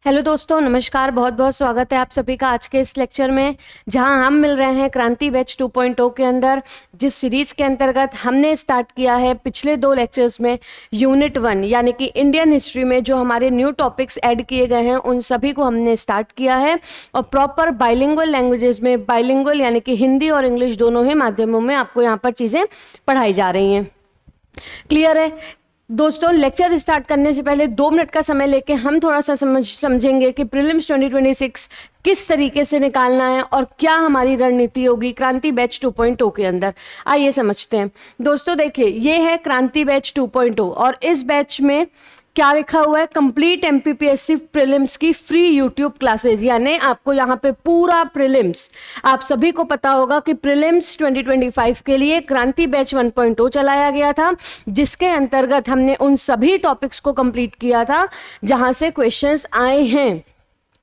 Hello दोस्तों, नमस्कार। बहुत बहुत स्वागत है आप सभी का आज के इस लेक्चर में, जहां हम मिल रहे हैं क्रांति बैच 2.0 के अंदर, जिस सीरीज के अंतर्गत हमने स्टार्ट किया है पिछले 2 लेक्चर्स में यूनिट 1 यानी कि इंडियन हिस्ट्री में जो हमारे न्यू टॉपिक्स ऐड किए गए हैं उन सभी को हमने स्टार्ट किया है। और प्रॉपर बाइलिंगुअल लैंग्वेजेस में, बाइलिंगुअल यानी कि हिंदी और इंग्लिश दोनों ही माध्यमों में आपको यहाँ पर चीज़ें पढ़ाई जा रही हैं। क्लियर है दोस्तों? लेक्चर स्टार्ट करने से पहले 2 मिनट का समय लेके हम थोड़ा सा समझेंगे कि प्रीलिम्स 2026 किस तरीके से निकालना है और क्या हमारी रणनीति होगी क्रांति बैच 2.0 के अंदर। आइए समझते हैं दोस्तों। देखिए, ये है क्रांति बैच 2.0 और इस बैच में क्या लिखा हुआ है, कंप्लीट एमपीपीएससी प्रीलिम्स की फ्री यूट्यूब क्लासेस। यानी आपको यहाँ पे पूरा प्रीलिम्स, आप सभी को पता होगा कि प्रीलिम्स 2025 के लिए क्रांति बैच 1.0 चलाया गया था, जिसके अंतर्गत हमने उन सभी टॉपिक्स को कंप्लीट किया था जहां से क्वेश्चंस आए हैं।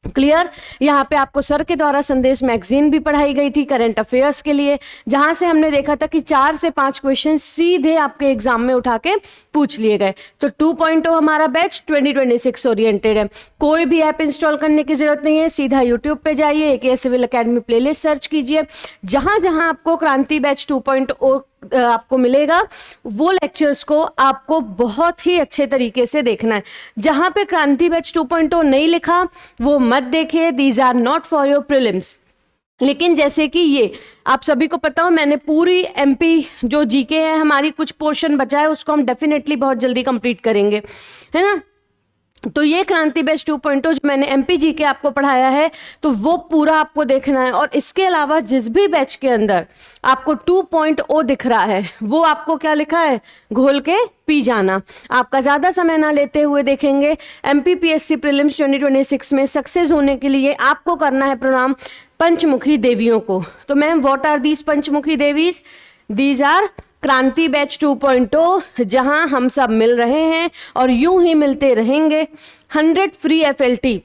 क्लियर? यहाँ पे आपको सर के द्वारा संदेश मैगजीन भी पढ़ाई गई थी करंट अफेयर्स के लिए, जहां से हमने देखा था कि 4 से 5 क्वेश्चन सीधे आपके एग्जाम में उठा के पूछ लिए गए। तो 2.0 हमारा बैच 2026 ओरिएंटेड है। कोई भी ऐप इंस्टॉल करने की जरूरत नहीं है, सीधा यूट्यूब पे जाइए, AK civil academy playlist search कीजिए, जहां जहां आपको क्रांति बैच 2.0 आपको मिलेगा वो लेक्चर्स को आपको बहुत ही अच्छे तरीके से देखना है। जहां पे क्रांति बैच 2.0 नहीं लिखा वो मत देखिए, these are not for your prelims. लेकिन जैसे कि ये आप सभी को पता हो, मैंने पूरी MP जो GK है हमारी, कुछ पोर्शन बचा है उसको हम डेफिनेटली बहुत जल्दी कंप्लीट करेंगे, है ना। तो ये क्रांति बैच 2.0 जो मैंने MPG के आपको पढ़ाया है तो वो पूरा आपको देखना है। और इसके अलावा जिस भी बैच के अंदर आपको 2.0 दिख रहा है वो आपको क्या लिखा है, घोल के पी जाना। आपका ज्यादा समय ना लेते हुए देखेंगे। MPPSC प्रीलिम्स 2026 में सक्सेस होने के लिए आपको करना है प्रणाम पंचमुखी देवियों को। तो मैम, व्हाट आर दीज पंचमुखी देवीज? दीज आर क्रांति बैच 2.0, जहां हम सब मिल रहे हैं और यूं ही मिलते रहेंगे। 100 फ्री FLT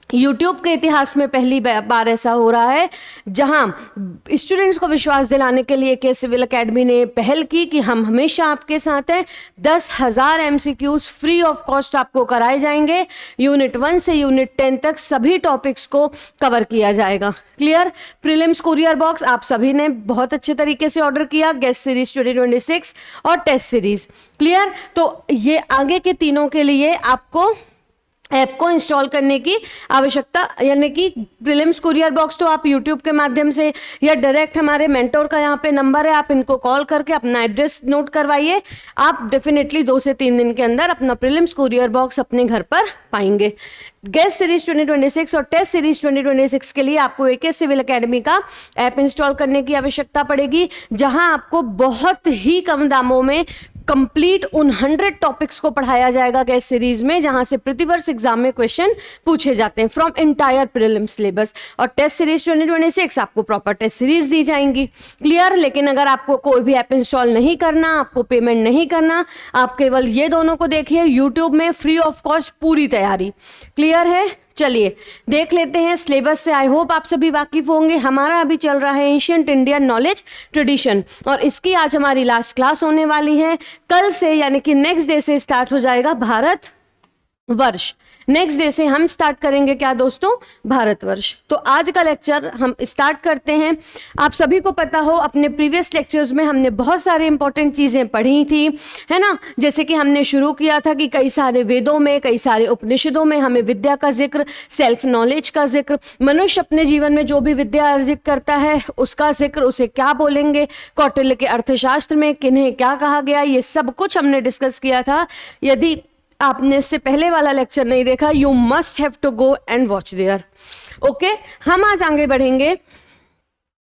यूट्यूब के इतिहास में पहली बार ऐसा हो रहा है, जहां स्टूडेंट्स को विश्वास दिलाने के लिए AK सिविल एकेडमी ने पहल की कि हम हमेशा आपके साथ हैं। 10,000 MCQs फ्री ऑफ कॉस्ट आपको कराए जाएंगे। यूनिट 1 से यूनिट 10 तक सभी टॉपिक्स को कवर किया जाएगा। क्लियर? प्रीलिम्स कुरियर बॉक्स आप सभी ने बहुत अच्छे तरीके से ऑर्डर किया, गेस्ट सीरीज 2026 और टेस्ट सीरीज। क्लियर? तो ये आगे के तीनों के लिए आपको ऐप को इंस्टॉल करने की आवश्यकता, यानी कि प्रीलिम्स कुरियर बॉक्स तो आप यूट्यूब के माध्यम से या डायरेक्ट हमारे मेंटोर का यहाँ पे नंबर है, आप इनको कॉल करके अपना एड्रेस नोट करवाइए। आप डेफिनेटली 2 से 3 दिन के अंदर अपना प्रीलिम्स कुरियर बॉक्स अपने घर पर पाएंगे। गेस्ट सीरीज 2026 और टेस्ट सीरीज 2026 के लिए आपको AK सिविल एकेडमी का ऐप इंस्टॉल करने की आवश्यकता पड़ेगी, जहां आपको बहुत ही कम दामों में कंप्लीट उन 100 टॉपिक्स को पढ़ाया जाएगा गेस्ट सीरीज में, जहां से प्रतिवर्ष एग्जाम में क्वेश्चन पूछे जाते हैं फ्रॉम एंटायर प्रीलिम्स सिलेबस। और टेस्ट सीरीज 2026 आपको प्रॉपर टेस्ट सीरीज दी जाएंगी। क्लियर? लेकिन अगर आपको कोई भी ऐप इंस्टॉल नहीं करना, आपको पेमेंट नहीं करना, आप केवल ये दोनों को देखिए, यूट्यूब में फ्री ऑफ कॉस्ट पूरी तैयारी। क्लियर है? चलिए देख लेते हैं सिलेबस से। आई होप आप सभी वाकिफ होंगे। हमारा अभी चल रहा है एंशिएंट इंडियन नॉलेज ट्रेडिशन और इसकी आज हमारी लास्ट क्लास होने वाली है। कल से यानी कि नेक्स्ट डे से स्टार्ट हो जाएगा भारत वर्ष। नेक्स्ट डे से हम स्टार्ट करेंगे क्या दोस्तों? भारतवर्ष। तो आज का लेक्चर हम स्टार्ट करते हैं। आप सभी को पता हो, अपने प्रीवियस लेक्चर्स में हमने बहुत सारी इंपॉर्टेंट चीजें पढ़ी थी, है ना। जैसे कि हमने शुरू किया था कि कई सारे वेदों में, कई सारे उपनिषदों में हमें विद्या का जिक्र, सेल्फ नॉलेज का जिक्र, मनुष्य अपने जीवन में जो भी विद्या अर्जित करता है उसका जिक्र, उसे क्या बोलेंगे, कौटिल्य के अर्थशास्त्र में किन्हें क्या कहा गया, ये सब कुछ हमने डिस्कस किया था। यदि आपने इससे पहले वाला लेक्चर नहीं देखा, you must have to go and watch there. Okay, हम आज आगे बढ़ेंगे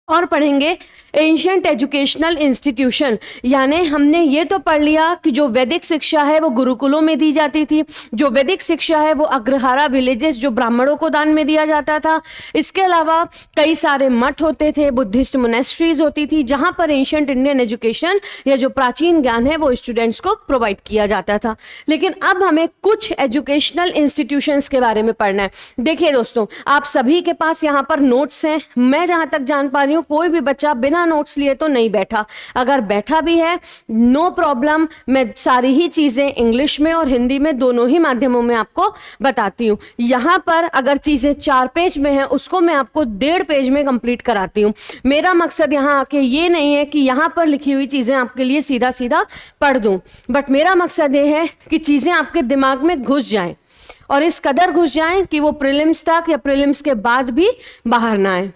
और पढ़ेंगे एंशिएंट एजुकेशनल इंस्टीट्यूशन। यानी हमने ये तो पढ़ लिया कि जो वैदिक शिक्षा है वो गुरुकुलों में दी जाती थी, जो वैदिक शिक्षा है वो अग्रहारा विलेजेस जो ब्राह्मणों को दान में दिया जाता था। इसके अलावा कई सारे मठ होते थे, बुद्धिस्ट मोनेस्ट्रीज होती थी, जहां पर एंशिएंट इंडियन एजुकेशन या जो प्राचीन ज्ञान है वो स्टूडेंट्स को प्रोवाइड किया जाता था। लेकिन अब हमें कुछ एजुकेशनल इंस्टीट्यूशंस के बारे में पढ़ना है। देखिए दोस्तों, आप सभी के पास यहाँ पर नोट्स हैं। मैं जहां तक जान पा रही हूँ, कोई भी बच्चा बिना बिना नोट्स लिए तो नहीं बैठा, अगर बैठा भी है नो प्रॉब्लम, मैं सारी ही चीज़ें इंग्लिश में और हिंदी में दोनों ही माध्यमों में आपको बताती हूँ। यहाँ पर अगर चीज़ें 4 पेज में हैं उसको मैं आपको 1.5 पेज में कंप्लीट कराती हूँ। मेरा मकसद यहाँ आके ये नहीं है कि यहाँ पर लिखी हुई चीज़ें आपके लिए सीधा सीधा पढ़ दूँ, बट मेरा मकसद ये है कि चीज़ें आपके दिमाग में घुस जाएं और इस कदर घुस जाएं कि वो प्रीलिम्स तक या प्रीलिम्स के बाद भी बाहर ना आए।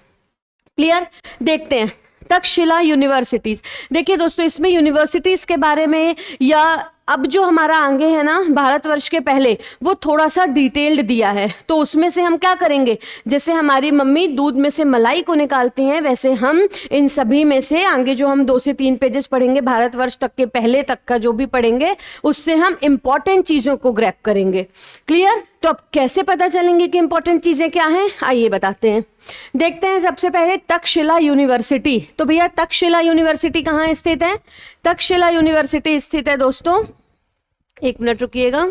क्लियर? देखते हैं तक्षशिला यूनिवर्सिटीज। देखिए दोस्तों, इसमें यूनिवर्सिटीज के बारे में या अब जो हमारा आगे है ना भारतवर्ष के पहले, वो थोड़ा सा डिटेल्ड दिया है, तो उसमें से हम क्या करेंगे, जैसे हमारी मम्मी दूध में से मलाई को निकालती हैं, वैसे हम इन सभी में से आगे जो हम 2 से 3 पेजेस पढ़ेंगे भारतवर्ष तक के पहले तक का जो भी पढ़ेंगे, उससे हम इंपॉर्टेंट चीजों को ग्रैब करेंगे। क्लियर? तो अब कैसे पता चलेंगे कि इंपॉर्टेंट चीजें क्या हैं, आइए बताते हैं। देखते हैं सबसे पहले तक्षशिला यूनिवर्सिटी। तो भैया तक्षशिला यूनिवर्सिटी कहाँ स्थित है? तक्षशिला यूनिवर्सिटी स्थित है दोस्तों, 1 मिनट रुकिएगा।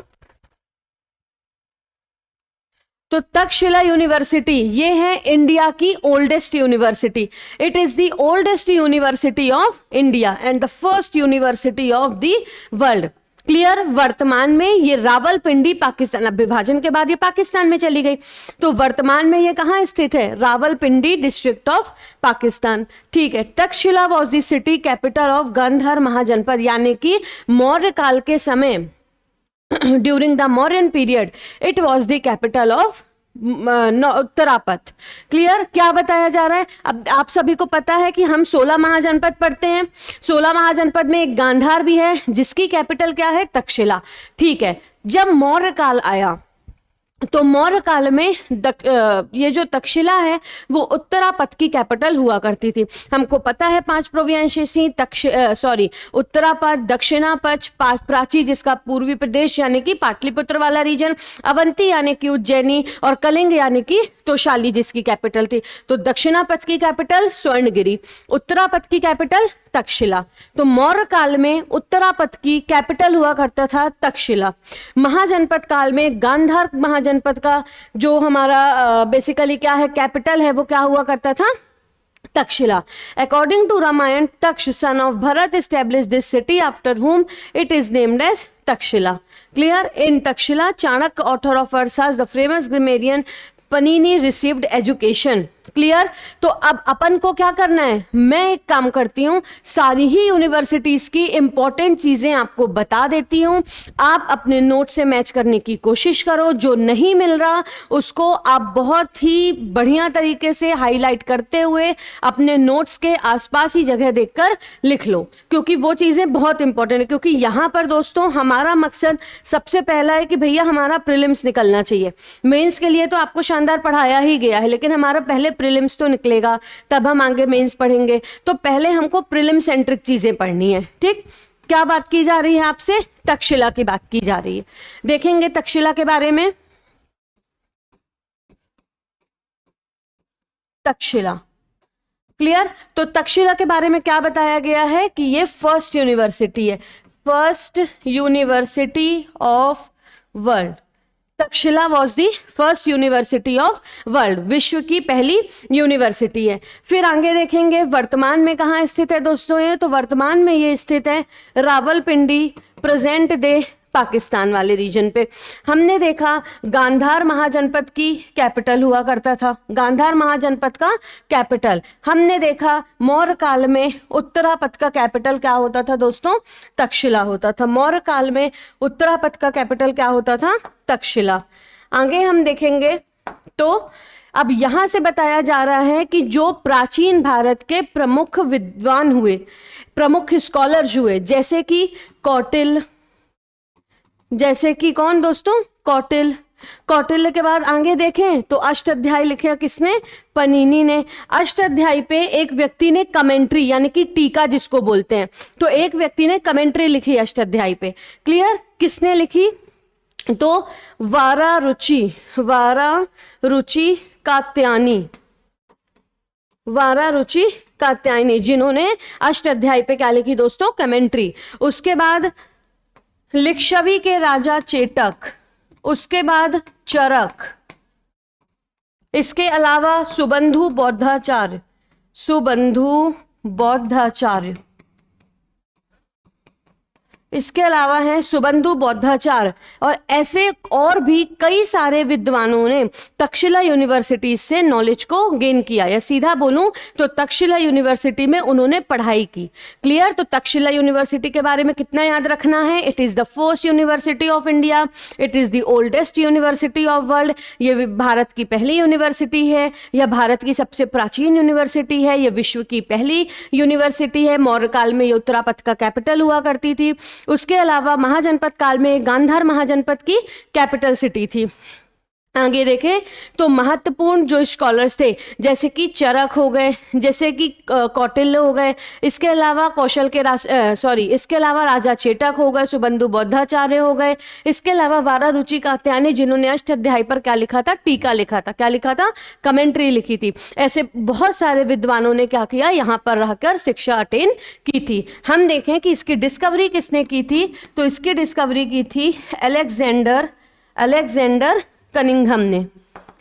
तो तक्षशिला यूनिवर्सिटी ये है इंडिया की oldest university. It is the oldest university of India and the first university of the world. Clear? वर्तमान में ये रावलपिंडी पाकिस्तान, अब विभाजन के बाद ये पाकिस्तान में चली गई, तो वर्तमान में ये कहाँ स्थित है? Rawalpindi district of Pakistan. ठीक है। Taxila was the city capital of Gandhara Mahajanapada, यानी कि मौर्य काल के समय during the Mauryan period it was the capital of Uttarapatha. Clear? क्या बताया जा रहा है? अब आप सभी को पता है कि हम 16 महाजनपद पढ़ते हैं, 16 महाजनपद में एक गांधार भी है जिसकी कैपिटल क्या है? तक्षशिला। ठीक है। जब मौर्य काल आया तो मौर्य काल में ये जो तक्षशिला है वो उत्तरापथ की कैपिटल हुआ करती थी। हमको पता है 5 प्रोविंसेस थी, उत्तरापथ, दक्षिणापथ, प्राची जिसका पूर्वी प्रदेश यानी कि पाटलिपुत्र वाला रीजन, अवंती यानी कि उज्जैनी, और कलिंग यानी कि तोशाली जिसकी कैपिटल थी। तो दक्षिणापथ की कैपिटल स्वर्णगिरी, उत्तरापथ की कैपिटल तक्षशिला। तो मौर्य काल में उत्तरापथ की कैपिटल हुआ करता था तक्षशिला। महाजनपद काल में गांधार महाजनपद का जो हमारा बेसिकली क्या है कैपिटल है, वो क्या हुआ करता था? Taxila. According to Ramayana, Taksha son of Bharata establish this city after whom it is named as Taxila. Clear? In Taxila Chanakya, author of Arthashastra, the famous grammarian Panini received education. Clear? तो अब अपन को क्या करना है, मैं एक काम करती हूँ, सारी ही यूनिवर्सिटीज की इंपॉर्टेंट चीजें आपको बता देती हूँ, आप अपने नोट से मैच करने की कोशिश करो, जो नहीं मिल रहा उसको आप बहुत ही बढ़िया तरीके से हाईलाइट करते हुए अपने नोट्स के आसपास ही जगह देखकर लिख लो, क्योंकि वो चीजें बहुत इंपॉर्टेंट है। क्योंकि यहाँ पर दोस्तों हमारा मकसद सबसे पहला है कि भैया हमारा प्रीलिम्स निकलना चाहिए। मेंस के लिए तो आपको शानदार पढ़ाया ही गया है, लेकिन हमारा पहले प्रीलिम्स तो निकलेगा, तब हम आगे मेंस पढ़ेंगे। तो पहले हमको प्रीलिम सेंट्रिक चीजें पढ़नी है। ठीक? क्या बात की जा रही है आपसे? तक्षशिला की बात की जा रही है। देखेंगे तक्षशिला के बारे में। तक्षशिला। क्लियर? तो तक्षशिला के बारे में क्या बताया गया है कि ये फर्स्ट यूनिवर्सिटी है, first university of world. Takshashila was the first university of world, विश्व की पहली यूनिवर्सिटी है। फिर आगे देखेंगे वर्तमान में कहाँ स्थित है दोस्तों ये, तो वर्तमान में ये स्थित है रावलपिंडी, प्रेजेंट डे पाकिस्तान वाले रीजन पे। हमने देखा गांधार महाजनपद की कैपिटल हुआ करता था, गांधार महाजनपद का कैपिटल। हमने देखा मौर्य काल में उत्तरापथ का कैपिटल क्या होता था दोस्तों? तक्षशिला होता था। मौर्य काल में उत्तरापथ का कैपिटल क्या होता था? तक्षशिला। आगे हम देखेंगे तो अब यहां से बताया जा रहा है कि जो प्राचीन भारत के प्रमुख विद्वान हुए, प्रमुख स्कॉलर्स हुए, जैसे कि कौटिल्य, जैसे कि कौन दोस्तों? कौटिल्य। कौटिल्य के बाद आगे देखें तो अष्टाध्यायी लिखा किसने? पनीनी ने। अष्टाध्यायी पे एक व्यक्ति ने कमेंट्री यानी कि टीका जिसको बोलते हैं, तो एक व्यक्ति ने कमेंट्री लिखी अष्टाध्यायी पे। क्लियर? किसने लिखी? तो वारारुचि, वारारुचि कात्यायनी, वारारुचि कात्यायनी, जिन्होंने अष्टाध्यायी पे क्या लिखी दोस्तों? कमेंट्री। उसके बाद लिच्छवी के राजा चेटक, उसके बाद चरक, इसके अलावा सुबंधु बौद्धाचार्य, सुबंधु बौद्धाचार्य, इसके अलावा है सुबंधु बौद्धाचार्य, और ऐसे और भी कई सारे विद्वानों ने तक्षशिला यूनिवर्सिटी से नॉलेज को गेन किया, या सीधा बोलूं तो तक्षशिला यूनिवर्सिटी में उन्होंने पढ़ाई की। क्लियर? तो तक्षशिला यूनिवर्सिटी के बारे में कितना याद रखना है? It is the first university of India, it is the oldest university of world. ये भारत की पहली यूनिवर्सिटी है, यह भारत की सबसे प्राचीन यूनिवर्सिटी है, यह विश्व की पहली यूनिवर्सिटी है। मौर्य काल में ये उत्तरापथ का कैपिटल हुआ करती थी। उसके अलावा महाजनपद काल में गांधार महाजनपद की कैपिटल सिटी थी। आगे देखें तो महत्वपूर्ण जो स्कॉलर्स थे, जैसे कि चरक हो गए, जैसे कि कौटिल्य हो गए, इसके अलावा इसके अलावा राजा चेटक हो गए, सुबंधु बौद्धाचार्य हो गए, इसके अलावा वारारुचि कात्यायनी जिन्होंने अष्ट अध्याय पर क्या लिखा था? टीका लिखा था। क्या लिखा था? कमेंट्री लिखी थी। ऐसे बहुत सारे विद्वानों ने क्या किया? यहाँ पर रहकर शिक्षा अटेन की थी। हम देखें कि इसकी डिस्कवरी किसने की थी, तो इसकी डिस्कवरी की थी अलेक्जेंडर कनिंघम ने।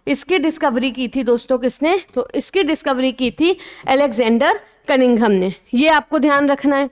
इसकी डिस्कवरी की थी दोस्तों किसने? तो इसकी डिस्कवरी की थी अलेक्जेंडर कनिंघम ने। ये आपको ध्यान रखना है।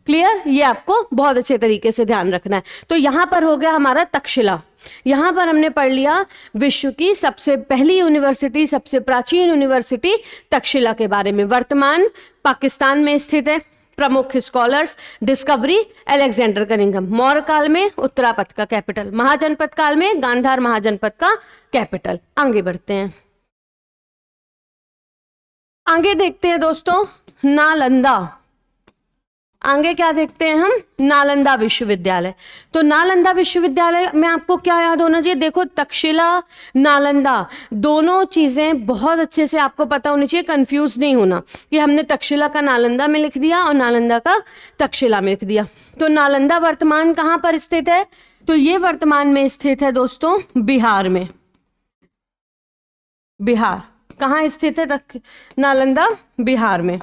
क्लियर? ये आपको बहुत अच्छे तरीके से ध्यान रखना है। तो यहां पर हो गया हमारा तक्षशिला। यहां पर हमने पढ़ लिया विश्व की सबसे पहली यूनिवर्सिटी, सबसे प्राचीन यूनिवर्सिटी तक्षशिला के बारे में। वर्तमान पाकिस्तान में स्थित है। प्रमुख scholars, discovery Alexander Cunningham. Maurya काल में उत्तरापथ का कैपिटल, महाजनपद काल में गांधार महाजनपद का कैपिटल। आगे बढ़ते हैं, आगे देखते हैं दोस्तों नालंदा। आगे क्या देखते हैं हम? नालंदा विश्वविद्यालय। तो नालंदा विश्वविद्यालय में आपको क्या याद होना चाहिए? देखो, तक्षशिला, नालंदा, दोनों चीजें बहुत अच्छे से आपको पता होनी चाहिए, कंफ्यूज नहीं होना कि हमने तक्षशिला का नालंदा में लिख दिया और नालंदा का तक्षशिला में लिख दिया। तो नालंदा वर्तमान कहां पर स्थित है? तो ये वर्तमान में स्थित है दोस्तों बिहार में। बिहार कहां स्थित है? नालंदा बिहार में।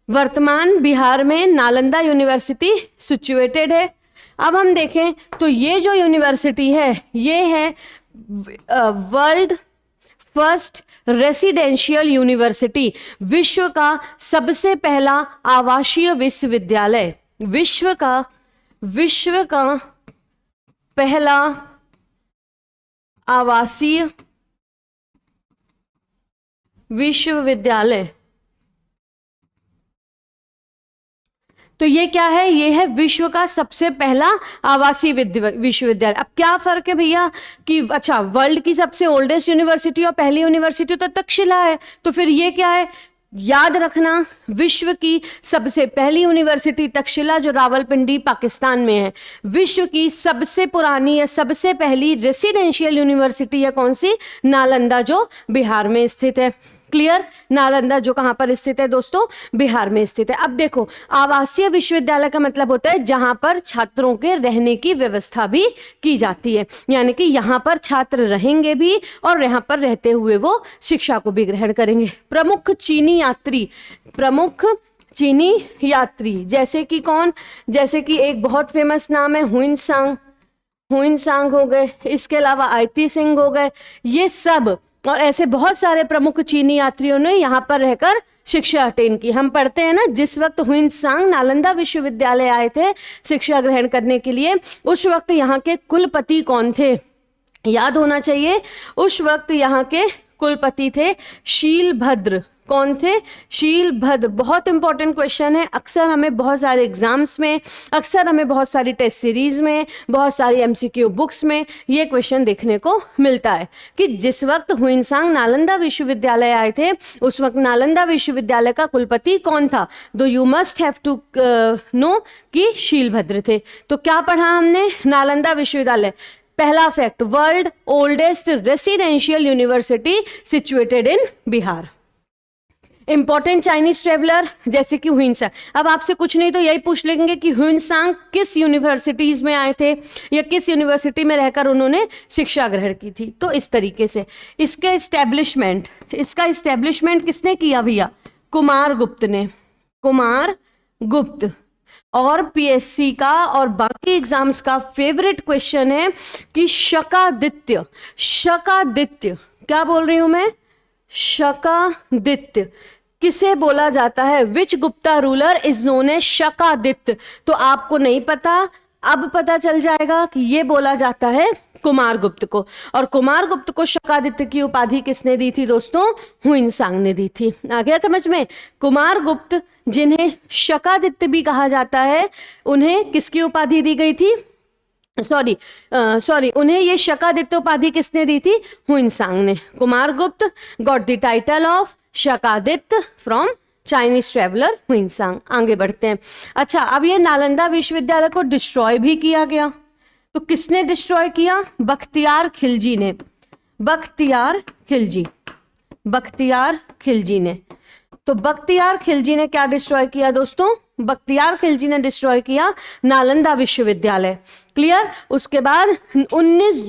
वर्तमान बिहार में नालंदा यूनिवर्सिटी सिचुएटेड है। अब हम देखें तो ये जो यूनिवर्सिटी है ये है वर्ल्ड फर्स्ट रेसिडेंशियल यूनिवर्सिटी, विश्व का सबसे पहला आवासीय विश्वविद्यालय। विश्व का पहला आवासीय विश्वविद्यालय। तो ये क्या है? ये है विश्व का सबसे पहला आवासीय विश्वविद्यालय। अब क्या फर्क है भैया कि अच्छा, वर्ल्ड की सबसे ओल्डेस्ट यूनिवर्सिटी और पहली यूनिवर्सिटी तो तक्षशिला है, तो फिर ये क्या है? याद रखना, विश्व की सबसे पहली यूनिवर्सिटी तक्षशिला जो रावलपिंडी पाकिस्तान में है। विश्व की सबसे पुरानी या सबसे पहली रेसिडेंशियल यूनिवर्सिटी है कौन सी? नालंदा जो बिहार में स्थित है। क्लियर? नालंदा जो कहां पर स्थित है दोस्तों? बिहार में स्थित है। अब देखो, आवासीय विश्वविद्यालय का मतलब होता है जहां पर छात्रों के रहने की व्यवस्था भी की जाती है, यानी कि यहां पर छात्र रहेंगे भी और यहां पर रहते हुए वो शिक्षा को भी ग्रहण करेंगे। प्रमुख चीनी यात्री जैसे कि कौन? जैसे कि एक बहुत फेमस नाम है हुइनसांग हो गए, इसके अलावा आयती सिंह हो गए, ये सब और ऐसे बहुत सारे प्रमुख चीनी यात्रियों ने यहाँ पर रहकर शिक्षा अटेन की। हम पढ़ते हैं ना, जिस वक्त हुइनसांग नालंदा विश्वविद्यालय आए थे शिक्षा ग्रहण करने के लिए, उस वक्त यहाँ के कुलपति कौन थे? याद होना चाहिए, उस वक्त यहाँ के कुलपति थे शीलभद्र। कौन थे? शीलभद्र। बहुत इंपॉर्टेंट क्वेश्चन है, अक्सर हमें बहुत सारे एग्जाम्स में, अक्सर हमें बहुत सारी टेस्ट सीरीज में, बहुत सारी एमसीक्यू बुक्स में ये क्वेश्चन देखने को मिलता है कि जिस वक्त हुइनसांग नालंदा विश्वविद्यालय आए थे उस वक्त नालंदा विश्वविद्यालय का कुलपति कौन था? तो you must have to know कि शीलभद्र थे। तो क्या पढ़ा हमने? नालंदा विश्वविद्यालय। पहला fact, world oldest residential university situated in Bihar. Important Chinese traveller जैसे कि हुइनसांग। अब आपसे कुछ नहीं तो यही पूछ लेंगे कि हुइनसांग किस यूनिवर्सिटीज में आए थे या किस यूनिवर्सिटी में रहकर उन्होंने शिक्षा ग्रहण की थी। तो इस तरीके से इसका इस्टेब्लिशमेंट किसने किया भैया? कुमार गुप्त ने। कुमार गुप्त। और पीएससी का और बाकी एग्जाम्स का फेवरेट क्वेश्चन है कि शकादित्य। क्या बोल रही हूं मैं? शकादित्य किसे बोला जाता है? Which Gupta ruler is known as Shakaditya. तो आपको नहीं पता, अब पता चल जाएगा कि ये बोला जाता है कुमारगुप्त को। और कुमारगुप्त को शकादित्य की उपाधि किसने दी थी दोस्तों? हुइनसांग ने दी थी। आ गया समझ में? कुमारगुप्त जिन्हें शकादित्य भी कहा जाता है, उन्हें किसकी उपाधि दी गई थी? सॉरी उन्हें ये शकादित्य उपाधि किसने दी थी? हुइनसांग ने। Kumaragupta got the title of Shakaditya from Chinese traveller Hiuen Tsang. आगे बढ़ते हैं। अच्छा, अब ये नालंदा विश्वविद्यालय को डिस्ट्रॉय भी किया गया। तो किसने डिस्ट्रॉय किया? बख्तियार खिलजी ने। बख्तियार खिलजी ने। तो बख्तियार खिलजी ने क्या डिस्ट्रॉय किया दोस्तों? बख्तियार खिलजी ने डिस्ट्रॉय किया नालंदा विश्वविद्यालय। क्लियर? उसके बाद 19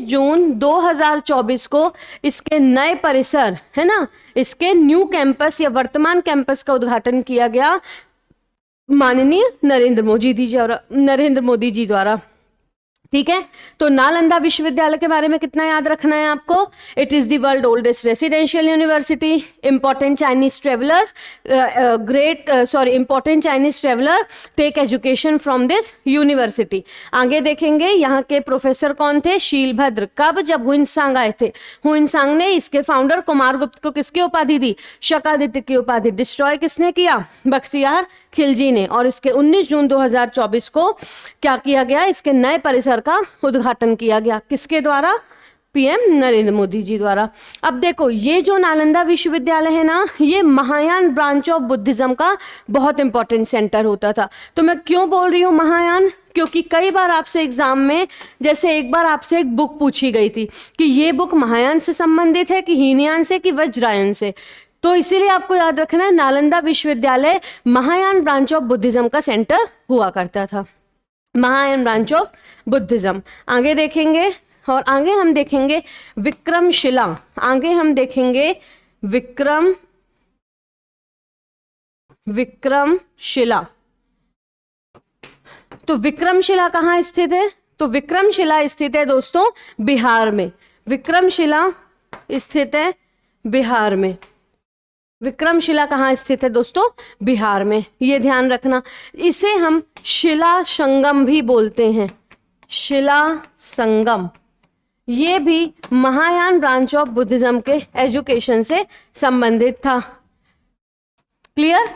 जून 2024 को इसके नए परिसर है ना, इसके न्यू कैंपस या वर्तमान कैंपस का उद्घाटन किया गया माननीय नरेंद्र मोदी जी द्वारा। ठीक है, तो नालंदा विश्वविद्यालय के बारे में कितना याद रखना है आपको? It is the world oldest residential university. Important Chinese traveller take education from this university. आगे देखेंगे यहाँ के प्रोफेसर कौन थे? शीलभद्र। कब? जब हुइनसांग आए थे। हुइनसांग ने इसके फाउंडर कुमारगुप्त को किसकी उपाधि दी? शकादित्य की उपाधि। डिस्ट्रॉय किसने किया? बख्तियार खिलजी ने। और इसके 19 जून 2024 को क्या किया गया? इसके नए परिसर का उद्घाटन किया गया। किसके द्वारा? पीएम नरेंद्र मोदी जी द्वारा। अब देखो, ये जो नालंदा विश्वविद्यालय है ना, ये महायान ब्रांच ऑफ बुद्धिज्म का बहुत इंपॉर्टेंट सेंटर होता था। तो मैं क्यों बोल रही हूँ महायान? क्योंकि कई बार आपसे एग्जाम में, जैसे एक बार आपसे एक बुक पूछी गई थी कि ये बुक महायान से संबंधित है कि हीनयान से कि वज्रायन से। तो इसीलिए आपको याद रखना है, नालंदा विश्वविद्यालय महायान ब्रांच ऑफ बुद्धिज्म का सेंटर हुआ करता था। Mahayana branch of Buddhism. आगे देखेंगे, और आगे हम देखेंगे विक्रमशिला। आगे हम देखेंगे विक्रमशिला। तो विक्रमशिला कहाँ स्थित है? तो विक्रमशिला स्थित है दोस्तों बिहार में। विक्रमशिला स्थित है बिहार में। विक्रमशिला कहाँ स्थित है दोस्तों? बिहार में। ये ध्यान रखना। इसे हम शिला संगम भी बोलते हैं। शिला संगम। ये भी महायान ब्रांच ऑफ बुद्धिज्म के एजुकेशन से संबंधित था। क्लियर?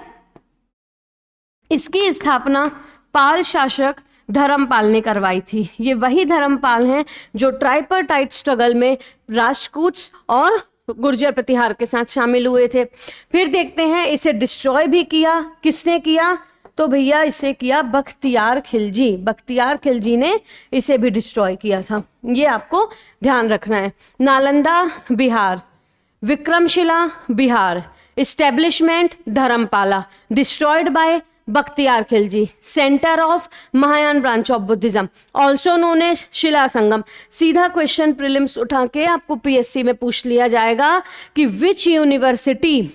इसकी स्थापना पाल शासक धर्मपाल ने करवाई थी। ये वही धर्मपाल हैं जो ट्राइपर्टाइट स्ट्रगल में राजपूत और गुर्जर प्रतिहार के साथ शामिल हुए थे। फिर देखते हैं इसे डिस्ट्रॉय भी किया। किसने किया? तो भैया इसे किया बख्तियार खिलजी। बख्तियार खिलजी ने इसे भी डिस्ट्रॉय किया था। ये आपको ध्यान रखना है। Nalanda Bihar, Vikramshila Bihar, establishment Dharmapala, destroyed by Bakhtiyar Khilji, centre of Mahayana branch of Buddhism, also known as Shila Sangam. सीधा क्वेश्चन प्रीलिम्स उठा के आपको पीएससी में पूछ लिया जाएगा कि which university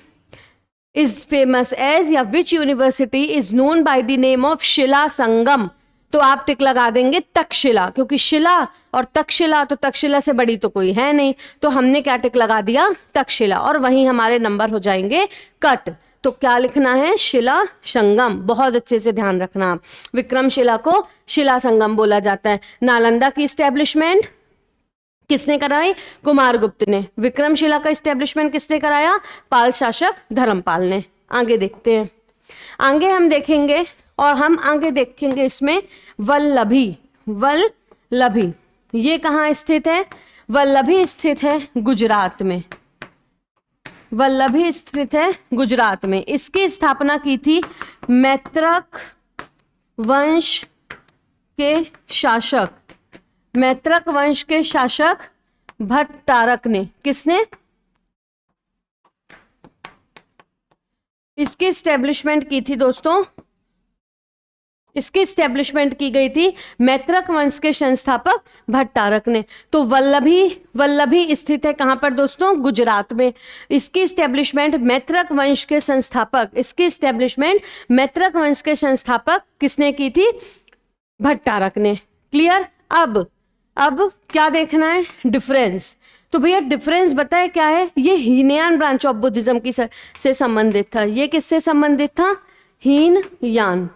is famous as, या which university is known by the name of Shila Sangam. तो आप टिक लगा देंगे तक्षशिला, क्योंकि शिला और तक्षशिला, तो तक्षशिला से बड़ी तो कोई है नहीं, तो हमने क्या टिक लगा दिया? तक्षशिला। और वहीं हमारे नंबर हो जाएंगे कट। तो क्या लिखना है? शिला संगम। बहुत अच्छे से ध्यान रखना। विक्रमशिला को शिला संगम बोला जाता है। नालंदा की स्टैब्लिशमेंट किसने कराई? कुमारगुप्त ने। विक्रमशिला का स्टैब्लिशमेंट किसने कराया? पाल शासक धर्मपाल ने। आगे देखते हैं। आगे हम देखेंगे, और हम आगे देखेंगे इसमें वल्लभी। वल्लभी ये कहाँ स्थित है? वल्लभी स्थित है गुजरात में। वल्लभी स्थित है गुजरात में। इसकी स्थापना की थी मैत्रक वंश के शासक, मैत्रक वंश के शासक भट्टारक ने। किसने? इसकी स्टैब्लिशमेंट की थी दोस्तों, इसकी स्टैब्लिशमेंट की गई थी मैत्रक वंश के संस्थापक भट्टारक ने। तो वल्लभी स्थित है कहां पर दोस्तों? गुजरात में। इसकी स्टैब्लिशमेंट मैत्रक वंश के संस्थापक, इसकी स्टैब्लिशमेंट मैत्रक वंश के संस्थापक किसने की थी? भट्टारक ने। क्लियर? अब क्या देखना है? डिफरेंस। तो भैया डिफरेंस बताए क्या है, ये हीनयान ब्रांच ऑफ बुद्धिज्म की से संबंधित था, ये किससे संबंधित था, हीनयान।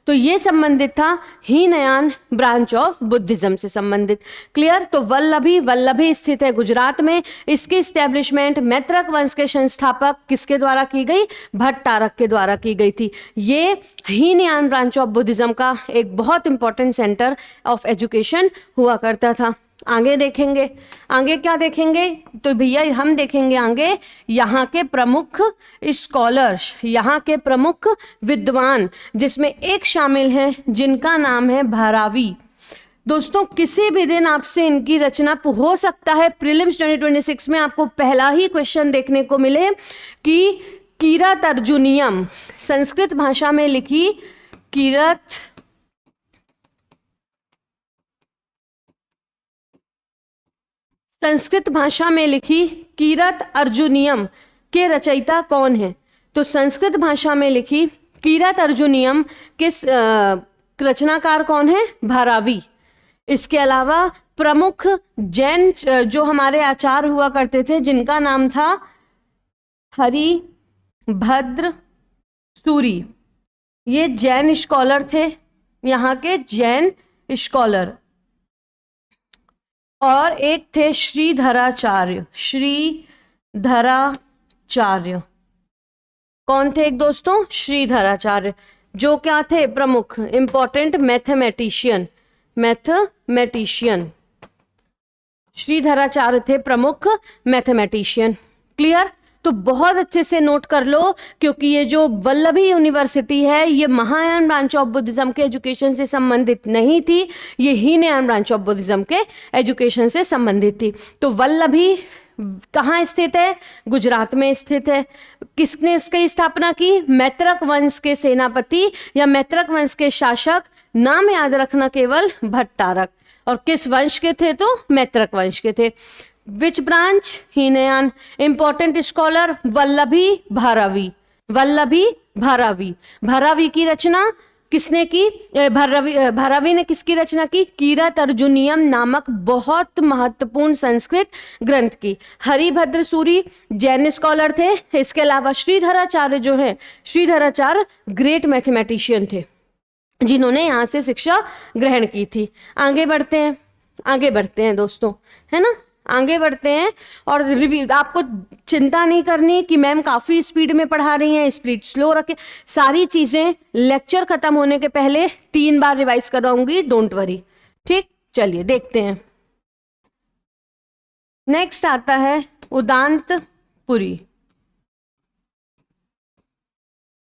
तो ये संबंधित था हीनयान ब्रांच ऑफ बुद्धिज्म से संबंधित। क्लियर। तो वल्लभी, वल्लभी स्थित है गुजरात में। इसकी स्टैब्लिशमेंट मैत्रक वंश के संस्थापक किसके द्वारा की गई, भट्टारक के द्वारा की गई थी। ये हीनयान ब्रांच ऑफ बुद्धिज्म का एक बहुत इंपॉर्टेंट सेंटर ऑफ एजुकेशन हुआ करता था। आगे देखेंगे, आगे क्या देखेंगे, तो भैया हम देखेंगे आगे यहाँ के प्रमुख स्कॉलर्स, यहाँ के प्रमुख विद्वान, जिसमें एक शामिल है जिनका नाम है भारावी। दोस्तों किसी भी दिन आपसे इनकी रचना हो सकता है प्रीलिम्स 2026 में आपको पहला ही क्वेश्चन देखने को मिले कि कीरत अर्जुनियम, संस्कृत भाषा में लिखी संस्कृत भाषा में लिखी कीरत अर्जुनियम के रचयिता कौन है। तो संस्कृत भाषा में लिखी कीरत अर्जुनियम के रचनाकार कौन है, भारावी। इसके अलावा प्रमुख जैन जो हमारे आचार्य हुआ करते थे जिनका नाम था हरिभद्र सूरी, ये जैन स्कॉलर थे, यहाँ के जैन स्कॉलर। और एक थे श्रीधराचार्य, श्रीधराचार्य कौन थे एक दोस्तों, श्रीधराचार्य, जो क्या थे, प्रमुख इंपॉर्टेंट मैथमेटिशियन, मैथमेटिशियन श्रीधराचार्य थे प्रमुख मैथमेटिशियन। क्लियर। तो बहुत अच्छे से नोट कर लो, क्योंकि ये जो वल्लभी यूनिवर्सिटी है ये महायान ब्रांच ऑफ बुद्धिज्म के एजुकेशन से संबंधित नहीं थी, ये हीनयान ब्रांच ऑफ बुद्धिज्म के एजुकेशन से संबंधित थी। तो वल्लभी कहाँ स्थित है, गुजरात में स्थित है। किसने इसकी स्थापना की, मैत्रक वंश के सेनापति या मैत्रक वंश के शासक, नाम याद रखना केवल भट्टारक। और किस वंश के थे, तो मैत्रक वंश के थे। Which branch, Hinayana. Important scholar Vallabhi Bharavi, Vallabhi Bharavi. Bharavi की रचना किसने की, भारावी ने किसकी रचना की, कीरत अर्जुनियम नामक बहुत महत्वपूर्ण संस्कृत ग्रंथ की। हरिभद्र सूरी जैन स्कॉलर थे। इसके अलावा श्रीधराचार्य जो है, श्रीधराचार्य ग्रेट मैथमेटिशियन थे जिन्होंने यहाँ से शिक्षा ग्रहण की थी। आगे बढ़ते हैं, आगे बढ़ते हैं दोस्तों, है ना, आगे बढ़ते हैं। और रिव्यू, आपको चिंता नहीं करनी कि मैम काफ़ी स्पीड में पढ़ा रही हैं, स्पीड स्लो रखे, सारी चीज़ें लेक्चर ख़त्म होने के पहले 3 बार रिवाइज कराऊंगी, डोंट वरी। ठीक, चलिए देखते हैं। नेक्स्ट आता है उदांतपुरी।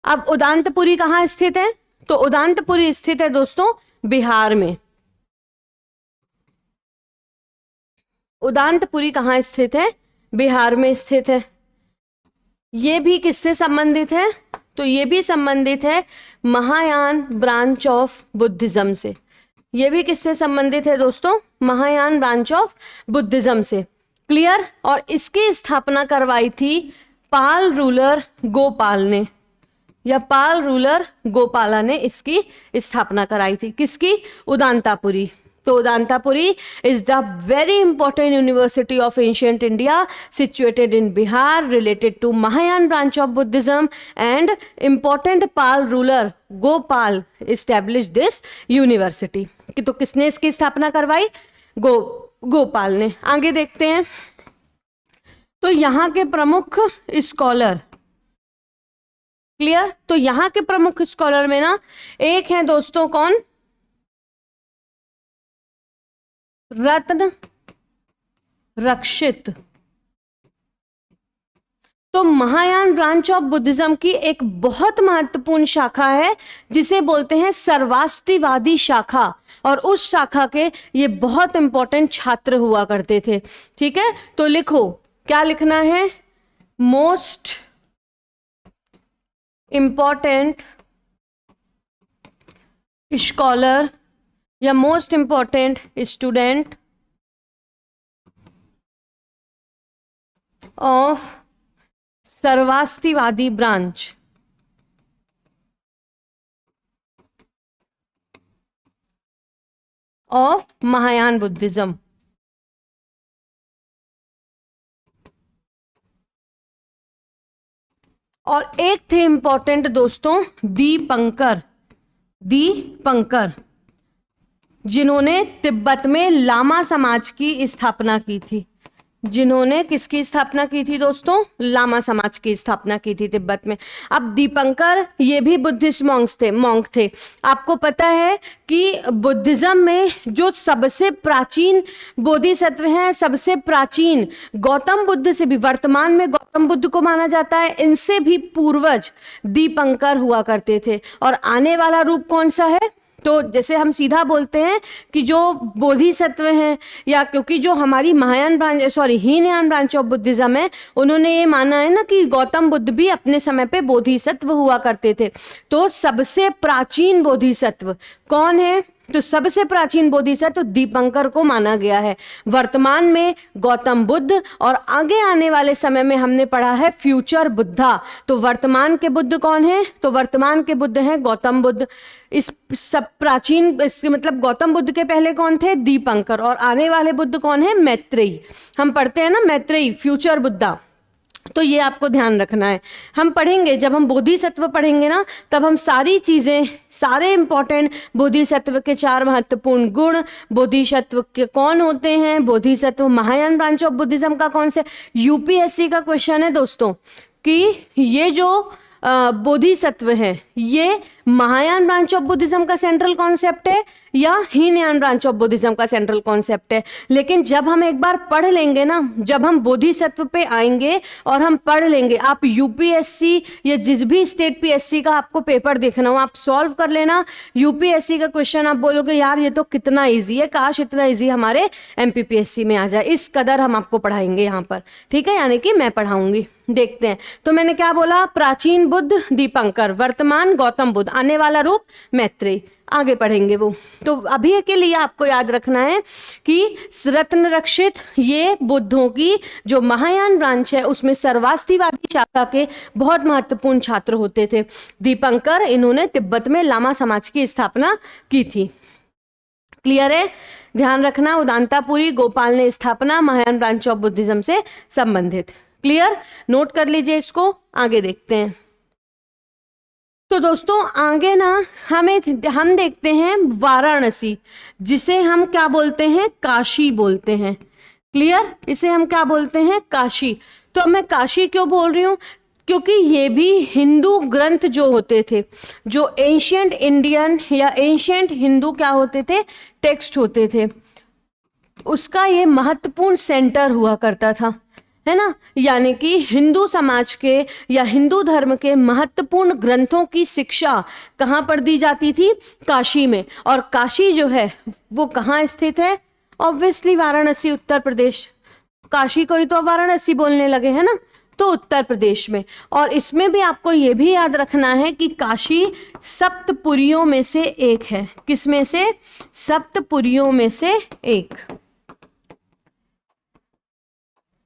अब उदांतपुरी कहाँ स्थित है, तो उदांतपुरी स्थित है दोस्तों बिहार में। उदांतपुरी कहाँ स्थित है, बिहार में स्थित है। ये भी किससे संबंधित है, तो ये भी संबंधित है महायान ब्रांच ऑफ बुद्धिज्म से। ये भी किससे संबंधित है दोस्तों, महायान ब्रांच ऑफ बुद्धिज्म से। क्लियर। और इसकी स्थापना करवाई थी पाल रूलर गोपाल ने, या पाल रूलर गोपाला ने इसकी स्थापना कराई थी। किसकी, उदांतापुरी। तो Udantapuri is the very important university of ancient India situated in Bihar, related to Mahayana branch of Buddhism, and important Pala ruler Gopala establish this university. तो किसने इसकी स्थापना करवाई, गोपाल ने। आगे देखते हैं। तो यहाँ के प्रमुख स्कॉलर, क्लियर। तो यहाँ के प्रमुख स्कॉलर में ना एक है दोस्तों कौन, रत्न रक्षित। तो महायान ब्रांच ऑफ बुद्धिज्म की एक बहुत महत्वपूर्ण शाखा है जिसे बोलते हैं सर्वास्तिवादी शाखा, और उस शाखा के ये बहुत इंपॉर्टेंट छात्र हुआ करते थे। ठीक है, तो लिखो, क्या लिखना है, मोस्ट इंपॉर्टेंट स्कॉलर या most important student of सर्वास्तिवादी branch of Mahayana Buddhism. और एक थे इंपॉर्टेंट दोस्तों दीपंकर, दीपंकर, जिन्होंने तिब्बत में लामा समाज की स्थापना की थी। जिन्होंने किसकी स्थापना की थी दोस्तों? लामा समाज की स्थापना की थी तिब्बत में। अब दीपंकर ये भी बुद्धिस्ट मॉन्क थे। आपको पता है कि बुद्धिज्म में जो सबसे प्राचीन बोधिसत्व हैं, सबसे प्राचीन गौतम बुद्ध से भी, वर्तमान में गौतम बुद्ध को माना जाता है, इनसे भी पूर्वज दीपंकर हुआ करते थे। और आने वाला रूप कौन सा है? तो जैसे हम सीधा बोलते हैं कि जो बोधिसत्व हैं, या क्योंकि जो हमारी Mahayana branch, sorry Hinayana branch of Buddhism है, उन्होंने ये माना है ना कि गौतम बुद्ध भी अपने समय पे बोधिसत्व हुआ करते थे। तो सबसे प्राचीन बोधिसत्व कौन है? तो सबसे प्राचीन बोधिसत्व दीपंकर को माना गया है। वर्तमान में गौतम बुद्ध, और आगे आने वाले समय में हमने पढ़ा है फ्यूचर बुद्धा। तो वर्तमान के बुद्ध कौन है? तो वर्तमान के बुद्ध हैं गौतम बुद्ध। इस सब प्राचीन, इसके मतलब गौतम बुद्ध के पहले कौन थे? दीपंकर। और आने वाले बुद्ध कौन है? मैत्रेयी। हम पढ़ते हैं ना मैत्रेयी, फ्यूचर बुद्धा। तो ये आपको ध्यान रखना है। हम पढ़ेंगे, जब हम बोधिसत्व पढ़ेंगे ना, तब हम सारी चीजें, सारे इंपॉर्टेंट बोधिसत्व के 4 महत्वपूर्ण गुण, बोधिसत्व के कौन होते हैं, Bodhisattva Mahayana branch of Buddhism का कौन से, यूपीएससी का क्वेश्चन है दोस्तों कि ये जो बोधिसत्व है, ये महायान ब्रांच ऑफ बुद्धिज्म का सेंट्रल कॉन्सेप्ट है या हीनयान ब्रांच ऑफ बुद्धिज्म का सेंट्रल कॉन्सेप्ट है। लेकिन जब हम एक बार पढ़ लेंगे ना, जब हम बोधिसत्व पे आएंगे और हम पढ़ लेंगे, आप यूपीएससी या जिस भी स्टेट पीएससी का आपको पेपर देखना हो, आप सॉल्व कर लेना। यूपीएससी का क्वेश्चन आप बोलोगे यार ये तो कितना ईजी है, काश इतना ईजी हमारे एमपीपीएससी में आ जाए। इस कदर हम आपको पढ़ाएंगे यहाँ पर, ठीक है, यानी कि मैं पढ़ाऊंगी। देखते हैं, तो मैंने क्या बोला? प्राचीन बुद्ध दीपंकर, वर्तमान गौतम बुद्ध, आने वाला रूप मैत्रेयी। आगे पढ़ेंगे वो। तो अभी के लिए आपको याद रखना है कि रत्न रक्षित ये बुद्धों की जो महायान ब्रांच है उसमें सर्वास्तिवादी शाखा के बहुत महत्वपूर्ण छात्र होते थे दीपंकर। इन्होंने तिब्बत में लामा समाज की स्थापना की थी। क्लियर है? ध्यान रखना, उदांतापुरी गोपाल ने स्थापना महायान ब्रांच ऑफ बुद्धिज्म से संबंधित। क्लियर? नोट कर लीजिए इसको। आगे देखते हैं। तो दोस्तों आगे ना हम देखते हैं वाराणसी, जिसे हम क्या बोलते हैं? काशी बोलते हैं। क्लियर? इसे हम क्या बोलते हैं? काशी। तो अब मैं काशी क्यों बोल रही हूँ? क्योंकि ये भी हिंदू ग्रंथ जो होते थे, जो एंशियंट इंडियन या एंशियंट हिंदू क्या होते थे? टेक्स्ट होते थे, उसका ये महत्वपूर्ण सेंटर हुआ करता था, है ना। यानी कि हिंदू समाज के या हिंदू धर्म के महत्वपूर्ण ग्रंथों की शिक्षा कहाँ पर दी जाती थी? काशी में। और काशी जो है वो कहाँ स्थित है? ऑब्वियसली वाराणसी, उत्तर प्रदेश। काशी को ही तो वाराणसी बोलने लगे हैं ना, तो उत्तर प्रदेश में। और इसमें भी आपको ये भी याद रखना है कि काशी सप्तपुरियों में से एक है। किसमें से? सप्तपुरियों में से एक,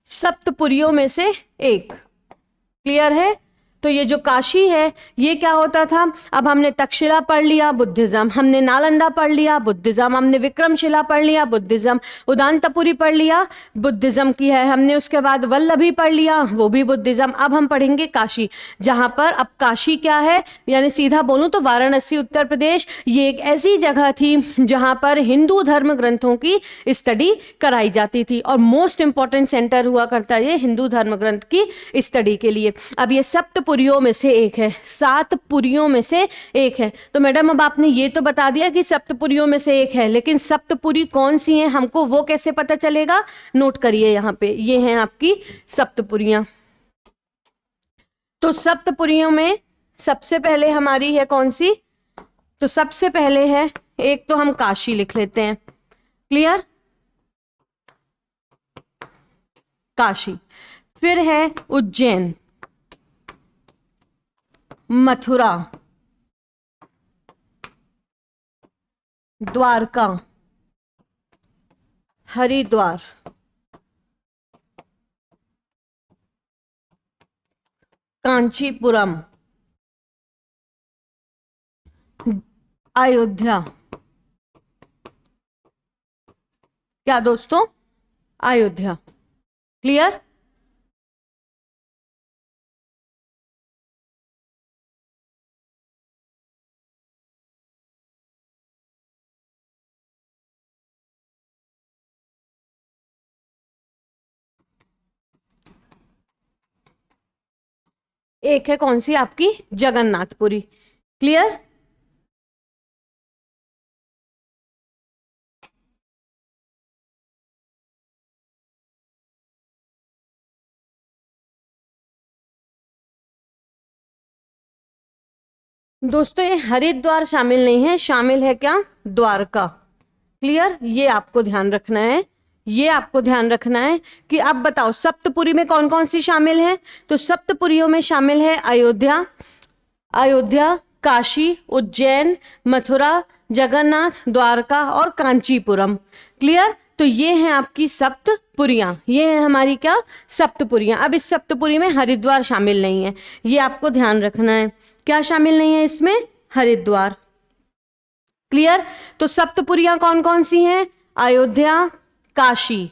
सप्तपुरियों में से एक। क्लियर है? तो ये जो काशी है ये क्या होता था? अब हमने तक्षशिला पढ़ लिया, बुद्धिज्म। हमने नालंदा पढ़ लिया, बुद्धिज्म। हमने विक्रमशिला पढ़ लिया, बुद्धिज्म। उदांतपुरी पढ़ लिया, बुद्धिज्म की है हमने। उसके बाद वल्लभी पढ़ लिया, वो भी बुद्धिज्म। अब हम पढ़ेंगे काशी, जहां पर, अब काशी क्या है, यानी सीधा बोलूं तो वाराणसी उत्तर प्रदेश, ये एक ऐसी जगह थी जहां पर हिंदू धर्म ग्रंथों की स्टडी कराई जाती थी और मोस्ट इंपॉर्टेंट सेंटर हुआ करता है ये हिंदू धर्म ग्रंथ की स्टडी के लिए। अब ये सप्तपुरियों में से एक है, 7 पुरियों में से एक है। तो मैडम अब आपने ये तो बता दिया कि सप्तपुरियों में से एक है, लेकिन सप्तपुरी कौन सी हैं हमको वो कैसे पता चलेगा? नोट करिए यहाँ पे, ये हैं आपकी सप्तपुरियां। तो सप्तपुरियों में सबसे पहले हमारी है कौन सी? तो सबसे पहले है, एक तो हम काशी लिख लेते हैं। क्लियर? काशी। फिर है उज्जैन, मथुरा, द्वारका, हरिद्वार, कांचीपुरम, अयोध्या। क्या दोस्तों? अयोध्या। क्लियर? एक है कौन सी आपकी जगन्नाथपुरी। क्लियर। दोस्तों ये हरिद्वार शामिल नहीं है, शामिल है क्या, द्वारका। क्लियर, ये आपको ध्यान रखना है, ये आपको ध्यान रखना है कि अब बताओ सप्तपुरी में कौन कौन सी शामिल है। तो सप्तपुरियों में शामिल है अयोध्या, अयोध्या, काशी, उज्जैन, मथुरा, जगन्नाथ, द्वारका और कांचीपुरम। क्लियर। तो ये हैं आपकी सप्तपुरियां, ये है हमारी क्या, सप्तपुरियां। अब इस सप्तपुरी में हरिद्वार शामिल नहीं है, ये आपको ध्यान रखना है। क्या शामिल नहीं है इसमें, हरिद्वार। क्लियर। तो सप्तपुरियां कौन कौन सी हैं, अयोध्या, काशी,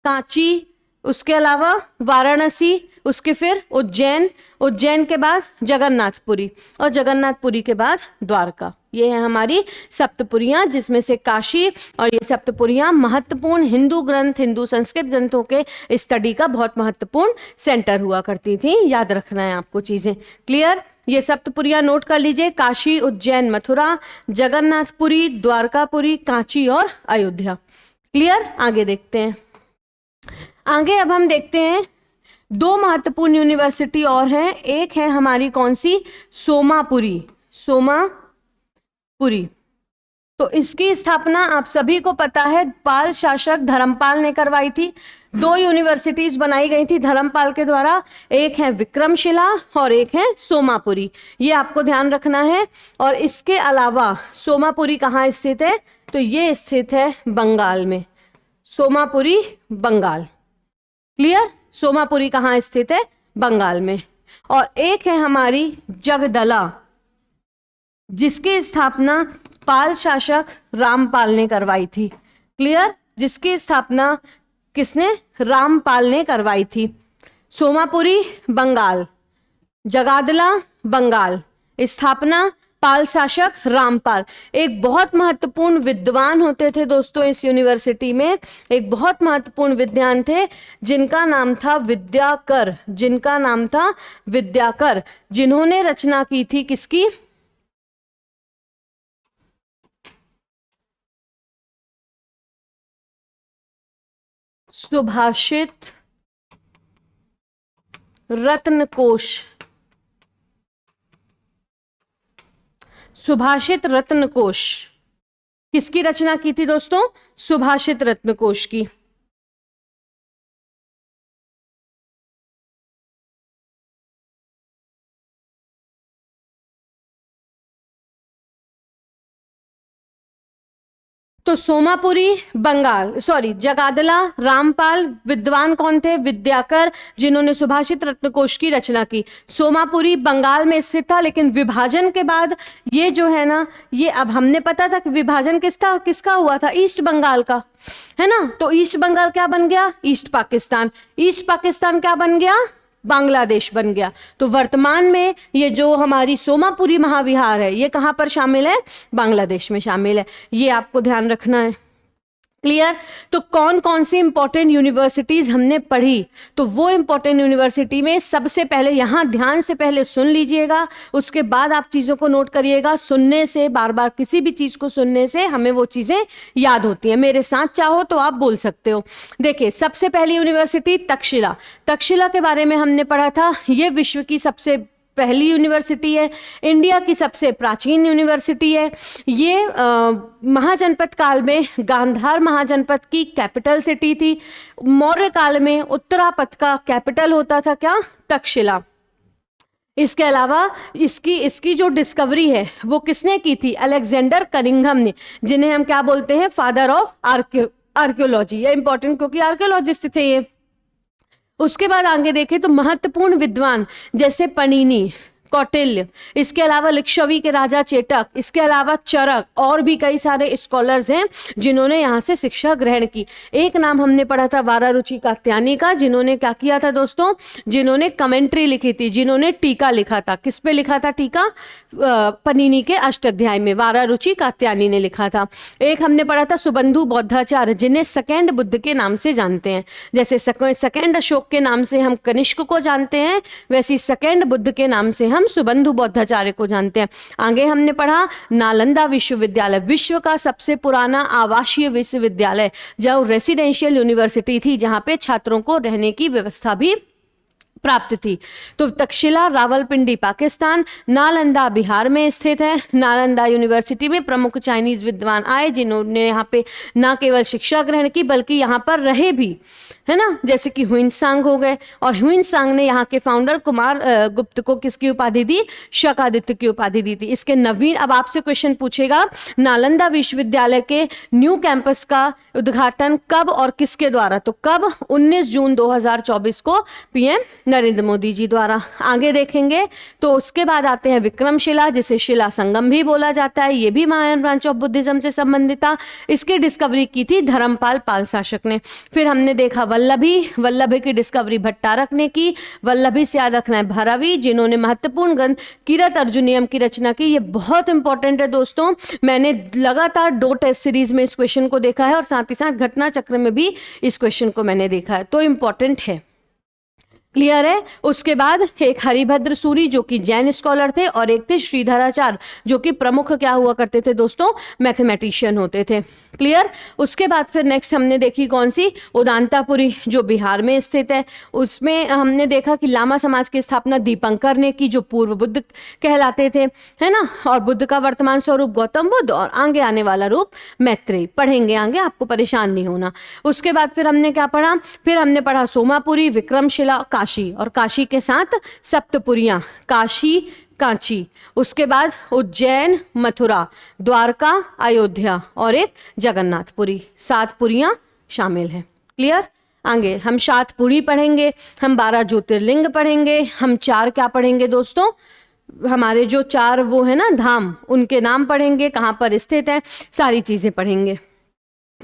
कांची, उसके अलावा वाराणसी, उसके फिर उज्जैन, उज्जैन के बाद जगन्नाथपुरी और जगन्नाथपुरी के बाद द्वारका। ये है हमारी सप्तपुरियां, जिसमें से काशी और ये सप्तपुरियां महत्वपूर्ण हिंदू ग्रंथ, हिंदू संस्कृत ग्रंथों के स्टडी का बहुत महत्वपूर्ण सेंटर हुआ करती थी। याद रखना है आपको चीजें। क्लियर। ये सप्तपुरियां नोट कर लीजिए, काशी, उज्जैन, मथुरा, जगन्नाथपुरी, द्वारकापुरी, कांची और अयोध्या। क्लियर। आगे देखते हैं। आगे अब हम देखते हैं दो महत्वपूर्ण यूनिवर्सिटी और हैं। एक है हमारी कौन सी, सोमापुरी, सोमापुरी। तो इसकी स्थापना आप सभी को पता है पाल शासक धर्मपाल ने करवाई थी। दो यूनिवर्सिटीज बनाई गई थी धर्मपाल के द्वारा, एक है विक्रमशिला और एक है सोमापुरी। ये आपको ध्यान रखना है। और इसके अलावा सोमापुरी कहाँ स्थित है, तो ये स्थित है बंगाल में, सोमापुरी बंगाल। क्लियर। सोमापुरी कहाँ स्थित है, बंगाल में। और एक है हमारी जगदला, जिसकी स्थापना पाल शासक रामपाल ने करवाई थी। क्लियर। जिसकी स्थापना किसने, रामपाल ने करवाई थी। सोमापुरी बंगाल, जगादला बंगाल, स्थापना पाल शासक रामपाल। एक बहुत महत्वपूर्ण विद्वान होते थे दोस्तों इस यूनिवर्सिटी में, एक बहुत महत्वपूर्ण विद्वान थे जिनका नाम था विद्याकर, जिनका नाम था विद्याकर, जिन्होंने रचना की थी किसकी, सुभाषित रत्नकोश, सुभाषित रत्नकोश। किसकी रचना की थी दोस्तों, सुभाषित रत्नकोश की। तो सोमापुरी बंगाल, सॉरी जगादला, रामपाल, विद्वान कौन थे, विद्याकर, जिन्होंने सुभाषित रत्नकोश की रचना की। सोमापुरी बंगाल में स्थित था, लेकिन विभाजन के बाद ये जो है ना, ये अब हमने पता था कि विभाजन किसका हुआ था, ईस्ट बंगाल का, है ना। तो ईस्ट बंगाल क्या बन गया, ईस्ट पाकिस्तान, ईस्ट पाकिस्तान क्या बन गया, बांग्लादेश बन गया। तो वर्तमान में ये जो हमारी सोमापुरी महाविहार है, ये कहां पर शामिल है, बांग्लादेश में शामिल है। ये आपको ध्यान रखना है। क्लियर। तो कौन कौन सी इंपॉर्टेंट यूनिवर्सिटीज हमने पढ़ी, तो वो इंपॉर्टेंट यूनिवर्सिटी में सबसे पहले, यहां ध्यान से पहले सुन लीजिएगा, उसके बाद आप चीजों को नोट करिएगा। सुनने से, बार बार किसी भी चीज को सुनने से हमें वो चीजें याद होती हैं। मेरे साथ चाहो तो आप बोल सकते हो। देखिए सबसे पहली यूनिवर्सिटी तक्षशिला, तक्षशिला के बारे में हमने पढ़ा था। ये विश्व की सबसे पहली यूनिवर्सिटी है, इंडिया की सबसे प्राचीन यूनिवर्सिटी है। ये महाजनपद काल में गांधार महाजनपद की कैपिटल सिटी थी। मौर्य काल में उत्तरापथ का कैपिटल होता था क्या, तक्षशिला। इसके अलावा इसकी जो डिस्कवरी है वो किसने की थी, अलेक्जेंडर कनिंघम ने, जिन्हें हम क्या बोलते हैं, फादर ऑफ आर्कियोलॉजी। ये इंपॉर्टेंट क्योंकि आर्कियोलॉजिस्ट थे ये। उसके बाद आगे देखें तो महत्वपूर्ण विद्वान जैसे पनीनी, कौटिल्य, इसके अलावा लिच्छवी के राजा चेटक, इसके अलावा चरक, और भी कई सारे स्कॉलर्स हैं जिन्होंने यहाँ से शिक्षा ग्रहण की। एक नाम हमने पढ़ा था वारारुचि कात्यायनी का, जिन्होंने क्या किया था दोस्तों, जिन्होंने कमेंट्री लिखी थी, जिन्होंने टीका लिखा था। किस पे लिखा था टीका? पनीनी के अष्टाध्याय में वारारुचि कात्यायनी ने लिखा था। एक हमने पढ़ा था सुबंधु बौद्धाचार्य, जिन्हें सेकेंड बुद्ध के नाम से जानते हैं। जैसे सेकेंड अशोक के नाम से हम कनिष्क को जानते हैं, वैसे सेकेंड बुद्ध के नाम से हम सुबंधु बौद्धाचार्य को जानते हैं। आगे हमने पढ़ा नालंदा विश्वविद्यालय, विश्व का सबसे पुराना आवासीय विश्वविद्यालय, जो रेसिडेंशियल यूनिवर्सिटी थी, जहां पे छात्रों को रहने की व्यवस्था भी प्राप्त थी। तो तक्षशिला रावलपिंडी पाकिस्तान, नालंदा बिहार में स्थित है। नालंदा यूनिवर्सिटी में प्रमुख चाइनीज विद्वान आए, जिन्होंने यहाँ पे ना केवल शिक्षा ग्रहण की बल्कि यहाँ पर रहे भी, है ना, जैसे कि ह्वेनसांग हो गए। और ह्वेनसांग ने यहाँ के फाउंडर कुमार गुप्त को किसकी उपाधि दी? शकादित्य की उपाधि दी थी। इसके नवीन, अब आपसे क्वेश्चन पूछेगा, नालंदा विश्वविद्यालय के न्यू कैंपस का उद्घाटन कब और किसके द्वारा? तो कब? 19 जून 2024 को पीएम नरेंद्र मोदी जी द्वारा। आगे देखेंगे तो उसके बाद आते हैं विक्रमशिला, जिसे शिला संगम भी बोला जाता है। ये भी महायान ब्रांच ऑफ बुद्धिज्म से संबंधित था। इसकी डिस्कवरी की थी धर्मपाल पाल शासक ने। फिर हमने देखा वल्लभी की डिस्कवरी भट्टारक ने की। वल्लभी से याद रखना है भारवी, जिन्होंने महत्वपूर्ण ग्रंथ किरत अर्जुनियम की रचना की। ये बहुत इंपॉर्टेंट है दोस्तों, मैंने लगातार 2 टेस्ट सीरीज में इस क्वेश्चन को देखा है और साथ ही साथ घटना चक्र में भी इस क्वेश्चन को मैंने देखा है, तो इंपॉर्टेंट है। क्लियर है? उसके बाद एक हरिभद्र सूरी जो कि जैन स्कॉलर थे, और एक थे श्रीधराचार्य जो कि प्रमुख क्या हुआ करते थे दोस्तों? मैथमेटिशियन होते थे। क्लियर? उसके बाद फिर नेक्स्ट हमने देखी कौन सी? उदांतापुरी, जो बिहार में स्थित है। उसमें हमने देखा कि लामा समाज की स्थापना दीपंकर ने की, जो पूर्व बुद्ध कहलाते थे, है ना। और बुद्ध का वर्तमान स्वरूप गौतम बुद्ध, और आगे आने वाला रूप मैत्रेयी। पढ़ेंगे आगे, आपको परेशान नहीं होना। उसके बाद फिर हमने क्या पढ़ा? फिर हमने पढ़ा सोमापुरी, विक्रमशिला, काशी, और काशी के साथ सप्तपुरियां, काशी, कांची। उसके बाद उज्जैन, मथुरा, द्वारका, अयोध्या, और एक जगन्नाथपुरी। 7 पुरियां शामिल हैं। क्लियर? आगे हम 7 पुरी पढ़ेंगे, हम 12 ज्योतिर्लिंग पढ़ेंगे, हम 4 क्या पढ़ेंगे दोस्तों? हमारे जो 4 वो है ना धाम, उनके नाम पढ़ेंगे, कहाँ पर स्थित है, सारी चीजें पढ़ेंगे।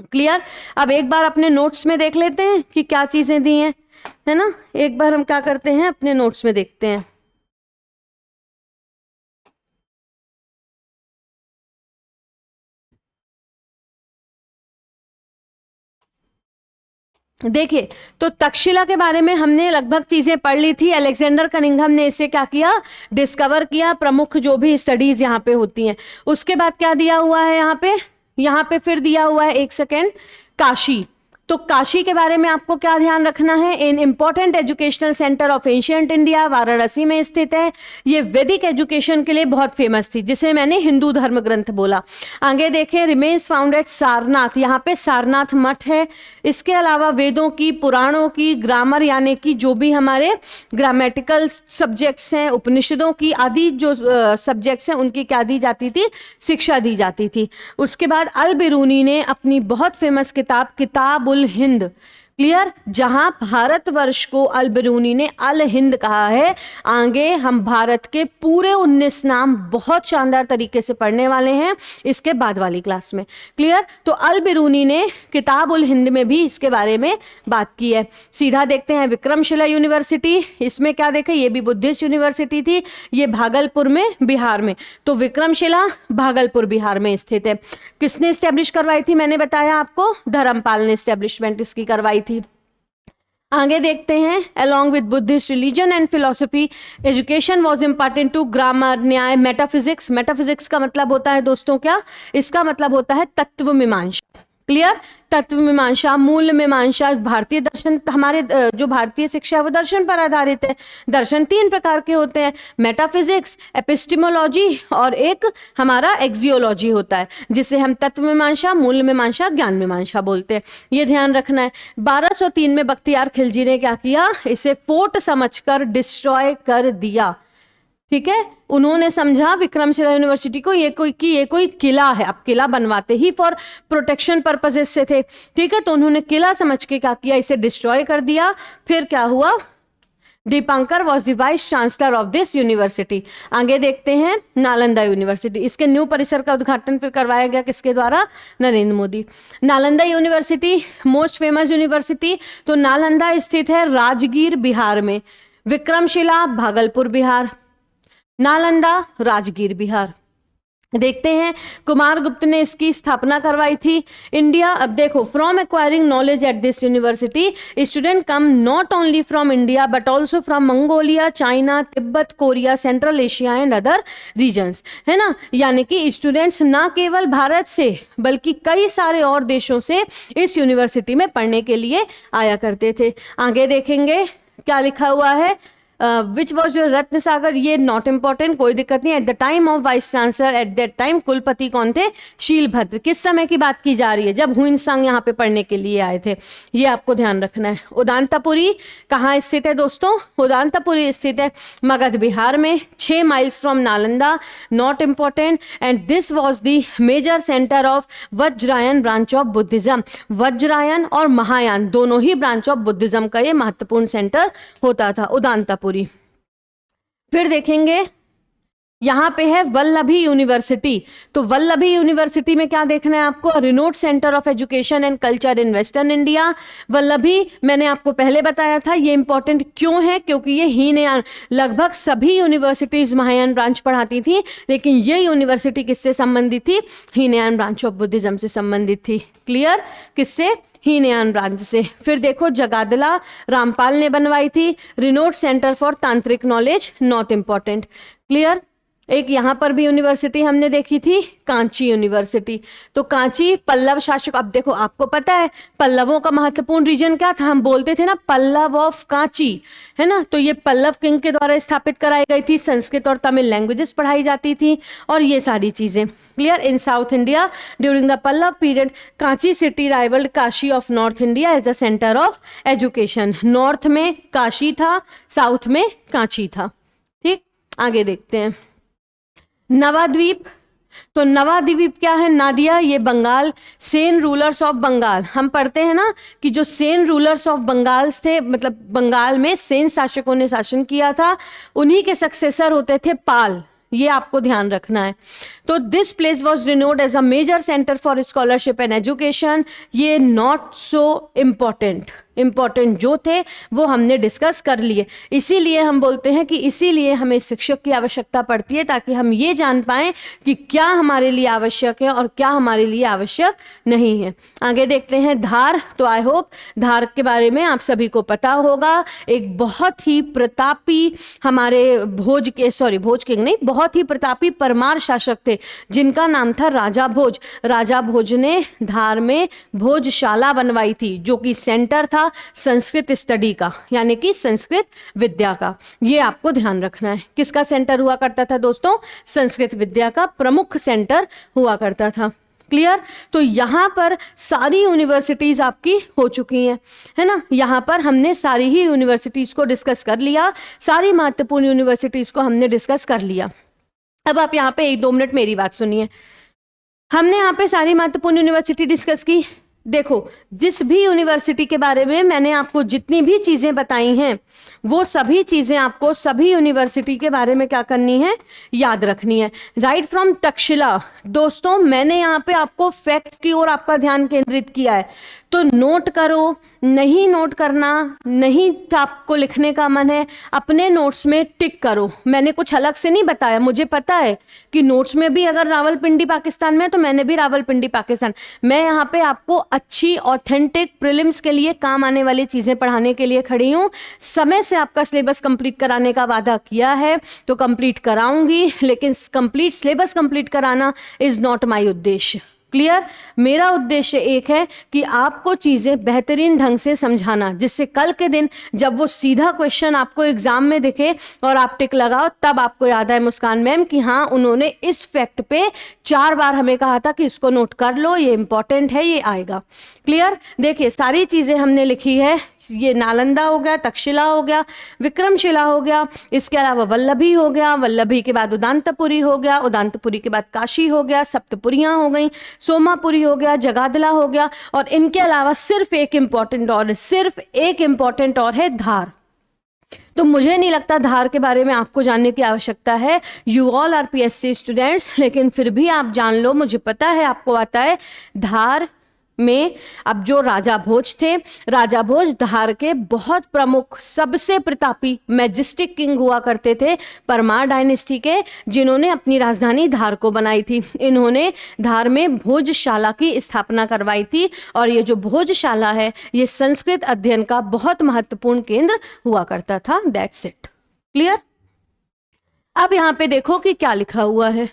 क्लियर? अब एक बार अपने नोट्स में देख लेते हैं कि क्या चीजें दी हैं, है ना। एक बार हम क्या करते हैं, अपने नोट्स में देखते हैं। देखिए, तो तक्षशिला के बारे में हमने लगभग चीजें पढ़ ली थी। अलेक्जेंडर कनिंघम ने इसे क्या किया? डिस्कवर किया। प्रमुख जो भी स्टडीज यहाँ पे होती हैं। उसके बाद क्या दिया हुआ है यहाँ पे फिर दिया हुआ है, एक सेकेंड, काशी। तो काशी के बारे में आपको क्या ध्यान रखना है? In important educational centre of ancient India, Varanasi में स्थित है। ये वैदिक एजुकेशन के लिए बहुत फेमस थी, जिसे मैंने हिंदू धर्म ग्रंथ बोला। आगे देखें, रिमेन्स फाउंड एट सारनाथ, यहाँ पे सारनाथ मठ है। इसके अलावा वेदों की, पुराणों की, ग्रामर यानी कि जो भी हमारे ग्रामेटिकल सब्जेक्ट्स हैं, उपनिषदों की आदि जो सब्जेक्ट्स हैं, उनकी क्या दी जाती थी? शिक्षा दी जाती थी। उसके बाद अल बिरूनी ने अपनी बहुत फेमस किताब किताब हिंद, क्लियर, जहां भारतवर्ष को अल बिरूनी ने अल हिंद कहा है। आगे हम भारत के पूरे 19 नाम बहुत शानदार तरीके से पढ़ने वाले हैं इसके बाद वाली क्लास में। क्लियर? तो अल बिरूनी ने किताब उल हिंद में भी इसके बारे में बात की है। सीधा देखते हैं विक्रमशिला यूनिवर्सिटी। इसमें क्या देखें, ये भी बुद्धिस्ट यूनिवर्सिटी थी। ये भागलपुर में, बिहार में। तो विक्रमशिला भागलपुर बिहार में स्थित है। किसने स्टैब्लिश करवाई थी? मैंने बताया आपको, धर्मपाल ने स्टैब्लिशमेंट इसकी करवाई थी। आगे देखते हैं, along with Buddhist religion and philosophy, education was imparted to grammar, न्याय, metaphysics। metaphysics का मतलब होता है दोस्तों क्या? इसका मतलब होता है तत्व मीमांसा। क्लियर? तत्व मीमांसा, मूल मीमांसा। भारतीय दर्शन, हमारे जो भारतीय शिक्षा है वो दर्शन पर आधारित है। दर्शन 3 प्रकार के होते हैं, मेटाफिजिक्स, एपिस्टिमोलॉजी, और एक हमारा एक्सियोलॉजी होता है, जिसे हम तत्व मीमांसा, मूल मीमांसा, ज्ञान मीमांसा बोलते हैं। ये ध्यान रखना है। 1203 में बख्तियार खिलजी ने क्या किया? इसे फोर्ट समझकर डिस्ट्रॉय कर दिया। ठीक है, उन्होंने समझा विक्रमशिला यूनिवर्सिटी को ये कोई किला है। अब किला बनवाते ही फॉर प्रोटेक्शन पर्पसेस से थे। ठीक है, तो उन्होंने किला समझ के क्या किया? इसे डिस्ट्रॉय कर दिया। फिर क्या हुआ? Dipankar was the vice chancellor of this university. आगे देखते हैं नालंदा यूनिवर्सिटी। इसके न्यू परिसर का उद्घाटन फिर करवाया गया किसके द्वारा? Narendra Modi. Nalanda university most famous university, तो नालंदा स्थित है राजगीर बिहार में। विक्रमशिला भागलपुर बिहार, नालंदा राजगीर बिहार। देखते हैं कुमार गुप्त ने इसकी स्थापना करवाई थी। इंडिया, अब देखो, from acquiring knowledge at this university student come not only from India but also from Mongolia, China, Tibet, Korea, Central Asia and other regions, है ना। यानी कि स्टूडेंट्स ना केवल भारत से बल्कि कई सारे और देशों से इस यूनिवर्सिटी में पढ़ने के लिए आया करते थे। आगे देखेंगे क्या लिखा हुआ है, विच वॉज योर रत्न सागर, ये नॉट इम्पॉर्टेंट, कोई दिक्कत नहीं। At the time of vice chancellor at that time कुलपति कौन थे? शीलभद्र। किस समय की बात की जा रही है? जब हुइनसांग यहाँ पे पढ़ने के लिए आए थे, ये आपको ध्यान रखना है। उदांतापुरी कहाँ स्थित है दोस्तों? उदांतापुरी स्थित है मगध बिहार में, 6 miles from Nalanda, not important. And this was the major centre of Vajrayana branch of Buddhism. Vajrayana और महायान दोनों ही ब्रांच ऑफ बुद्धिज्म का ये महत्वपूर्ण सेंटर होता था उदांतापुरी। फिर देखेंगे यहां पे है वल्लभी यूनिवर्सिटी। तो वल्लभी यूनिवर्सिटी में क्या देखना है आपको? रिनोट centre of education and culture in western India. Vallabhi मैंने आपको पहले बताया था, ये इंपॉर्टेंट क्यों है? क्योंकि ये हीनयान, लगभग सभी यूनिवर्सिटीज महायान ब्रांच पढ़ाती थी, लेकिन ये यूनिवर्सिटी किससे संबंधित थी? हीनयान ब्रांच ऑफ बुद्धिज्म से संबंधित थी। क्लियर? किससे? हीनयान ब्रांच से। फिर देखो जगादला रामपाल ने बनवाई थी, रिनोट सेंटर फॉर तांत्रिक नॉलेज, नॉट इम्पॉर्टेंट। क्लियर? एक यहां पर भी यूनिवर्सिटी हमने देखी थी, कांची यूनिवर्सिटी। तो कांची पल्लव शासक, अब देखो आपको पता है पल्लवों का महत्वपूर्ण रीजन क्या था? हम बोलते थे ना पल्लव ऑफ कांची, है ना। तो ये पल्लव किंग के द्वारा स्थापित कराई गई थी। संस्कृत और तमिल लैंग्वेजेस पढ़ाई जाती थी और ये सारी चीजें। Clear? In South India during the Pallava period Kanchi city rivalled Kashi of North India as the centre of education. North में काशी था, साउथ में कांची था। ठीक, आगे देखते हैं नवाद्वीप। तो नवाद्वीप क्या है? नादिया, ये बंगाल, सेन रूलर्स ऑफ बंगाल। हम पढ़ते हैं ना कि जो सेन रूलर्स ऑफ बंगाल थे, मतलब बंगाल में सेन शासकों ने शासन किया था, उन्हीं के सक्सेसर होते थे पाल। ये आपको ध्यान रखना है। तो this place was renowned as a major centre for scholarship and education. ये नॉट सो इम्पॉर्टेंट, इंपॉर्टेंट जो थे वो हमने डिस्कस कर लिए। इसीलिए हम बोलते हैं कि इसीलिए हमें शिक्षक की आवश्यकता पड़ती है, ताकि हम ये जान पाएं कि क्या हमारे लिए आवश्यक है और क्या हमारे लिए आवश्यक नहीं है। आगे देखते हैं धार। तो आई होप धार के बारे में आप सभी को पता होगा। एक बहुत ही प्रतापी हमारे भोज किंग नहीं, बहुत ही प्रतापी परमार शासक थे जिनका नाम था राजा भोज। राजा भोज ने धार में भोजशाला बनवाई थी, जो कि सेंटर था संस्कृत स्टडी का, यानी कि संस्कृत विद्या का। ये आपको ध्यान रखना है। किसका सेंटर हुआ करता था दोस्तों? संस्कृत विद्या का प्रमुख सेंटर हुआ करता था। क्लियर? तो यहां पर सारी यूनिवर्सिटीज आपकी हो चुकी हैं, है ना। यहां पर हमने सारी ही यूनिवर्सिटीज को डिस्कस कर लिया, सारी महत्वपूर्ण यूनिवर्सिटीज को हमने डिस्कस कर लिया। अब आप यहाँ पे 1-2 मिनट मेरी बात सुनिए। हमने यहाँ पे सारी महत्वपूर्ण यूनिवर्सिटी डिस्कस की। देखो, जिस भी यूनिवर्सिटी के बारे में मैंने आपको जितनी भी चीजें बताई हैं, वो सभी चीजें आपको सभी यूनिवर्सिटी के बारे में क्या करनी है? याद रखनी है। Right from Takshashila. दोस्तों, मैंने यहाँ पे आपको फैक्ट्स की ओर आपका ध्यान केंद्रित किया है, तो नोट करो। नहीं नोट करना, नहीं आपको लिखने का मन है, अपने नोट्स में टिक करो। मैंने कुछ अलग से नहीं बताया, मुझे पता है कि नोट्स में भी अगर रावलपिंडी पाकिस्तान में, तो मैंने भी रावलपिंडी पाकिस्तान। मैं यहाँ पे आपको अच्छी ऑथेंटिक प्रीलिम्स के लिए काम आने वाली चीजें पढ़ाने के लिए खड़ी हूँ। समय से आपका सिलेबस कंप्लीट कराने का वादा किया है, तो कंप्लीट कराऊंगी, लेकिन कंप्लीट सिलेबस कंप्लीट कराना इज नॉट माय उद्देश्य। क्लियर? मेरा उद्देश्य एक है कि आपको चीजें बेहतरीन ढंग से समझाना, जिससे कल के दिन जब वो सीधा क्वेश्चन आपको एग्जाम में दिखे और आप टिक लगाओ, तब आपको याद आए मुस्कान मैम कि हाँ, उन्होंने इस फैक्ट पे 4 बार हमें कहा था कि इसको नोट कर लो, ये इंपॉर्टेंट है, ये आएगा। क्लियर? देखिए, सारी चीजें हमने लिखी है। ये नालंदा हो गया, तक्षशिला हो गया, विक्रमशिला हो गया, इसके अलावा वल्लभी हो गया, वल्लभी के बाद उदांतपुरी हो गया, उदांतपुरी के बाद काशी हो गया, सप्तपुरियां हो गई, सोमापुरी हो गया, जगादला हो गया, और इनके अलावा सिर्फ एक इंपॉर्टेंट और है धार। तो मुझे नहीं लगता धार के बारे में आपको जानने की आवश्यकता है। You all are PSC students, लेकिन फिर भी आप जान लो, मुझे पता है आपको आता है। धार में अब जो राजा भोज थे, राजा भोज धार के बहुत प्रमुख, सबसे प्रतापी मैजेस्टिक किंग हुआ करते थे परमार डायनेस्टी के, जिन्होंने अपनी राजधानी धार को बनाई थी। इन्होंने धार में भोजशाला की स्थापना करवाई थी, और ये जो भोजशाला है ये संस्कृत अध्ययन का बहुत महत्वपूर्ण केंद्र हुआ करता था। That's it. क्लियर? अब यहाँ पे देखो कि क्या लिखा हुआ है।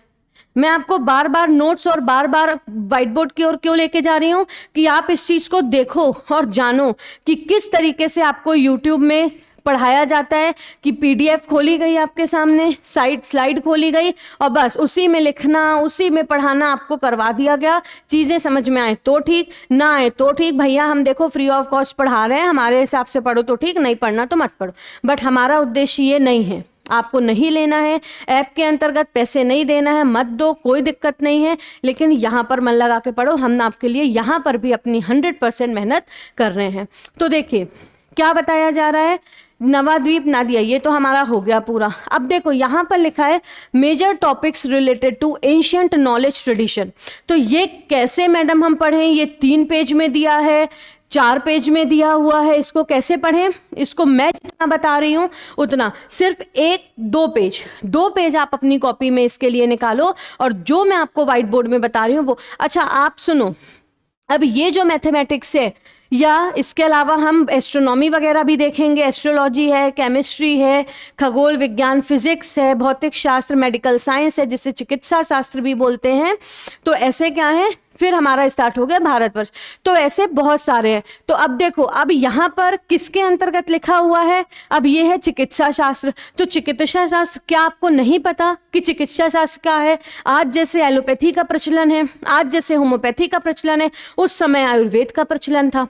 मैं आपको बार बार नोट्स और बार बार व्हाइट बोर्ड की ओर क्यों लेके जा रही हूं कि आप इस चीज को देखो और जानो कि किस तरीके से आपको यूट्यूब में पढ़ाया जाता है, कि पीडीएफ खोली गई आपके सामने, स्लाइड खोली गई और बस उसी में लिखना, उसी में पढ़ाना आपको करवा दिया गया। चीजें समझ में आए तो ठीक, ना आए तो ठीक। भैया हम देखो फ्री ऑफ कॉस्ट पढ़ा रहे हैं, हमारे हिसाब से पढ़ो तो ठीक, नहीं पढ़ना तो मत पढ़ो। बट हमारा उद्देश्य ये नहीं है, आपको नहीं लेना है, ऐप के अंतर्गत पैसे नहीं देना है, मत दो, कोई दिक्कत नहीं है, लेकिन यहाँ पर मन लगा के पढ़ो। हम आपके लिए यहाँ पर भी अपनी 100% मेहनत कर रहे हैं। तो देखिए क्या बताया जा रहा है, नवाद्वीप नादिया, ये तो हमारा हो गया पूरा। अब देखो यहाँ पर लिखा है major topics related to ancient knowledge tradition. तो ये कैसे मैडम हम पढ़ें? ये 3 पेज में दिया है, 4 पेज में दिया हुआ है, इसको कैसे पढ़ें? इसको मैं जितना बता रही हूं उतना, सिर्फ 2 पेज आप अपनी कॉपी में इसके लिए निकालो, और जो मैं आपको व्हाइट बोर्ड में बता रही हूं वो। अच्छा आप सुनो, अब ये जो मैथमेटिक्स है, या इसके अलावा हम एस्ट्रोनॉमी वगैरह भी देखेंगे, एस्ट्रोलॉजी है, केमिस्ट्री है, खगोल विज्ञान, फिजिक्स है, भौतिक शास्त्र, मेडिकल साइंस है, जिसे चिकित्सा शास्त्र भी बोलते हैं। तो ऐसे क्या है, फिर हमारा स्टार्ट हो गया भारतवर्ष। तो ऐसे बहुत सारे हैं। तो अब देखो, अब यहाँ पर किसके अंतर्गत लिखा हुआ है? अब ये है चिकित्सा शास्त्र। तो चिकित्सा शास्त्र, क्या आपको नहीं पता कि चिकित्सा शास्त्र क्या है? आज जैसे एलोपैथी का प्रचलन है, आज जैसे होम्योपैथी का प्रचलन है, उस समय आयुर्वेद का प्रचलन था।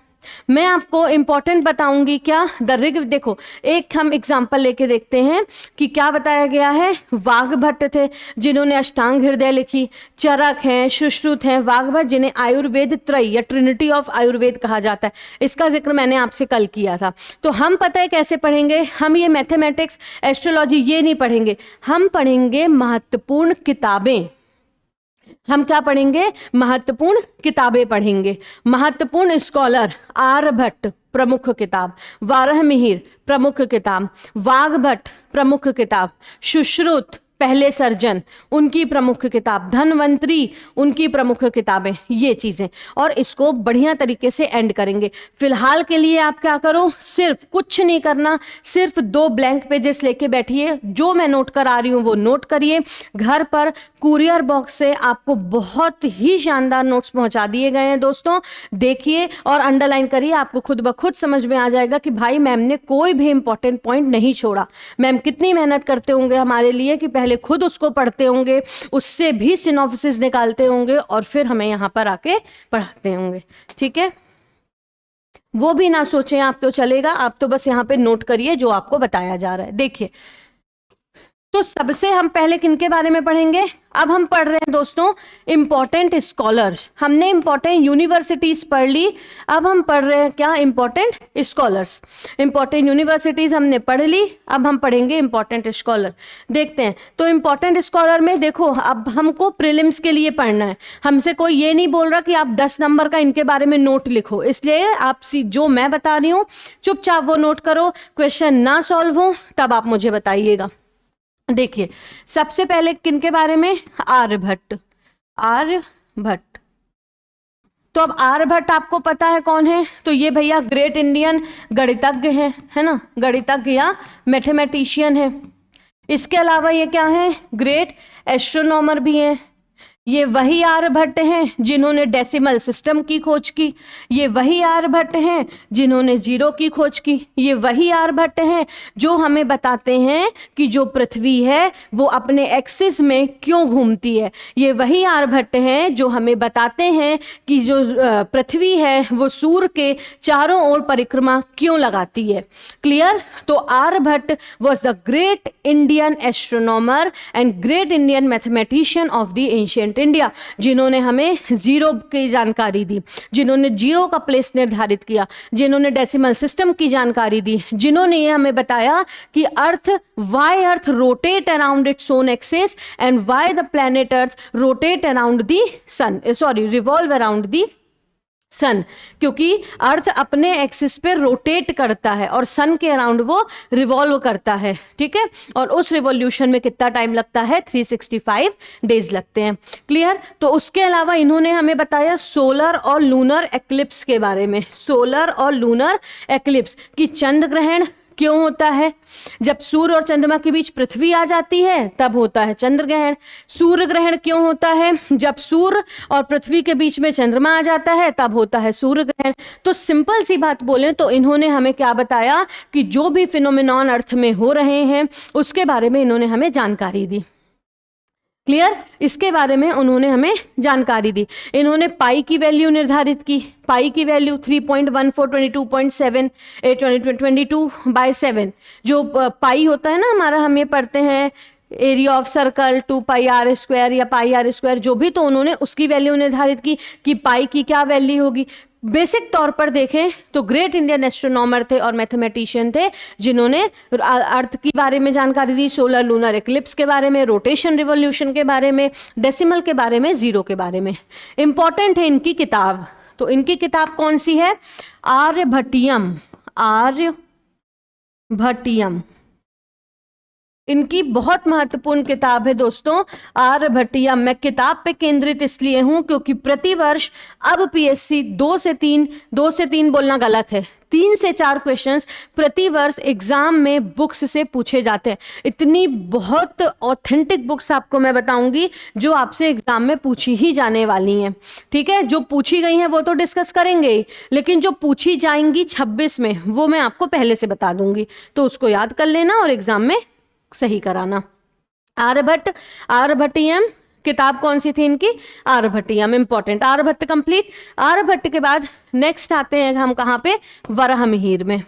मैं आपको इंपॉर्टेंट बताऊंगी क्या, द ऋग। देखो एक हम एग्जांपल लेके देखते हैं कि क्या बताया गया है। वाघभट्ट थे जिन्होंने अष्टांग हृदय लिखी, चरक हैं, सुश्रुत हैं, वाघभट्ट जिन्हें आयुर्वेद त्रय या ट्रिनिटी ऑफ आयुर्वेद कहा जाता है। इसका जिक्र मैंने आपसे कल किया था। तो हम पता है कैसे पढ़ेंगे, हम ये मैथमेटिक्स, एस्ट्रोलॉजी ये नहीं पढ़ेंगे, हम पढ़ेंगे महत्वपूर्ण किताबें। हम क्या पढ़ेंगे? महत्वपूर्ण किताबें पढ़ेंगे। महत्वपूर्ण स्कॉलर, आर्यभट्ट प्रमुख किताब, वाराहमिहिर प्रमुख किताब, वाघभट्ट प्रमुख किताब, सुश्रुत पहले सर्जन उनकी प्रमुख किताब, धन्वंतरी उनकी प्रमुख किताबें, ये चीजें। और इसको बढ़िया तरीके से एंड करेंगे। फिलहाल के लिए आप क्या करो, सिर्फ कुछ नहीं करना, सिर्फ 2 ब्लैंक पेजेस लेके बैठिए। जो मैं नोट करा रही हूँ वो नोट करिए। घर पर कुरियर बॉक्स से आपको बहुत ही शानदार नोट्स पहुंचा दिए गए हैं दोस्तों। देखिए और अंडरलाइन करिए, आपको खुद ब खुद समझ में आ जाएगा कि भाई मैम ने कोई भी इंपॉर्टेंट पॉइंट नहीं छोड़ा। मैम कितनी मेहनत करते होंगे हमारे लिए, कि पहले खुद उसको पढ़ते होंगे, उससे भी सिनॉप्सिस निकालते होंगे और फिर हमें यहाँ पर आके पढ़ाते होंगे। ठीक है, वो भी ना सोचें आप तो चलेगा, आप तो बस यहाँ पे नोट करिए जो आपको बताया जा रहा है। देखिए, तो सबसे हम पहले किनके बारे में पढ़ेंगे? अब हम पढ़ रहे हैं दोस्तों इंपॉर्टेंट स्कॉलर्स। हमने इंपॉर्टेंट यूनिवर्सिटीज पढ़ ली, अब हम पढ़ रहे हैं क्या? Important scholars. इंपॉर्टेंट यूनिवर्सिटीज हमने पढ़ ली, अब हम पढ़ेंगे इंपॉर्टेंट स्कॉलर। देखते हैं, तो इंपॉर्टेंट स्कॉलर में देखो, अब हमको प्रीलिम्स के लिए पढ़ना है। हमसे कोई ये नहीं बोल रहा कि आप 10 नंबर का इनके बारे में नोट लिखो, इसलिए आप जो मैं बता रही हूँ चुपचाप वो नोट करो। क्वेश्चन ना सॉल्व हो तब आप मुझे बताइएगा। देखिए, सबसे पहले किनके बारे में? आर्यभट्ट। आर्यभट्ट, तो अब आर्यभट्ट आपको पता है कौन है? तो ये भैया ग्रेट इंडियन गणितज्ञ हैं, है ना, गणितज्ञ या मैथमेटिशियन है। इसके अलावा ये क्या है? ग्रेट एस्ट्रोनॉमर भी हैं। ये वही आर्यभट्ट हैं जिन्होंने डेसिमल सिस्टम की खोज की। ये वही आर्यभट्ट हैं जिन्होंने जीरो की खोज की। ये वही आर्यभट्ट हैं जो हमें बताते हैं कि जो पृथ्वी है वो अपने एक्सिस में क्यों घूमती है। ये वही आर्यभट्ट हैं जो हमें बताते हैं कि जो पृथ्वी है वो सूर्य के चारों ओर परिक्रमा क्यों लगाती है। क्लियर? तो Aryabhatta was the great Indian astronomer and great Indian mathematician of the ancient ancient India, जिन्होंने हमें जीरो की जानकारी दी, जिन्होंने जीरो का प्लेस निर्धारित किया, जिन्होंने डेसिमल सिस्टम की जानकारी दी, जिन्होंने ये हमें बताया कि why earth rotate around its own axis and why the planet earth rotate around the sun, sorry revolve around the sun, क्योंकि अर्थ अपने एक्सिस पे रोटेट करता है और सन के अराउंड वो रिवॉल्व करता है, ठीक है, और उस रिवॉल्यूशन में कितना टाइम लगता है, 365 डेज लगते हैं। क्लियर। तो उसके अलावा इन्होंने हमें बताया सोलर और लूनर एक्लिप्स के बारे में, सोलर और लूनर एक्लिप्स की चंद्र ग्रहण क्यों होता है, जब सूर्य और चंद्रमा के बीच पृथ्वी आ जाती है तब होता है चंद्र ग्रहण। सूर्य ग्रहण क्यों होता है, जब सूर्य और पृथ्वी के बीच में चंद्रमा आ जाता है तब होता है सूर्य ग्रहण। तो सिंपल सी बात बोलें तो इन्होंने हमें क्या बताया कि जो भी फिनोमेनॉन अर्थ में हो रहे हैं उसके बारे में इन्होंने हमें जानकारी दी। क्लियर। इसके बारे में उन्होंने हमें जानकारी दी। इन्होंने पाई की वैल्यू निर्धारित की, पाई की वैल्यू 3.1422.7 22/7, जो पाई होता है ना हमारा, हम ये पढ़ते हैं एरिया ऑफ सर्कल 2πr² या πr², जो भी, तो उन्होंने उसकी वैल्यू निर्धारित की कि पाई की क्या वैल्यू होगी। बेसिक तौर पर देखें तो ग्रेट इंडियन एस्ट्रोनॉमर थे और मैथमेटिशियन थे जिन्होंने अर्थ के बारे में जानकारी दी, सोलर लूनर एक्लिप्स के बारे में, रोटेशन रिवॉल्यूशन के बारे में, डेसिमल के बारे में, जीरो के बारे में। इंपॉर्टेंट है इनकी किताब, तो इनकी किताब कौन सी है, आर्यभट्टियम, आर्यभट्टियम इनकी बहुत महत्वपूर्ण किताब है दोस्तों, आर्यभट्टियम। मैं किताब पे केंद्रित इसलिए हूं क्योंकि प्रतिवर्ष अब पीएससी 2 से 3 बोलना गलत है, 3 से 4 क्वेश्चंस प्रतिवर्ष एग्जाम में बुक्स से पूछे जाते हैं। इतनी बहुत ऑथेंटिक बुक्स आपको मैं बताऊंगी जो आपसे एग्जाम में पूछी ही जाने वाली हैं, ठीक है। जो पूछी गई हैं वो तो डिस्कस करेंगे ही, लेकिन जो पूछी जाएंगी 26 में वो मैं आपको पहले से बता दूंगी, तो उसको याद कर लेना और एग्जाम में सही कराना। आर्यभट्टियम किताब कौन सी थी इनकी, आर्यभट्टियम, इंपॉर्टेंट। आर्यभट्ट कंप्लीट। आर्यभट्ट के बाद नेक्स्ट आते हैं हम कहाँ पे, वराहमिहिर में।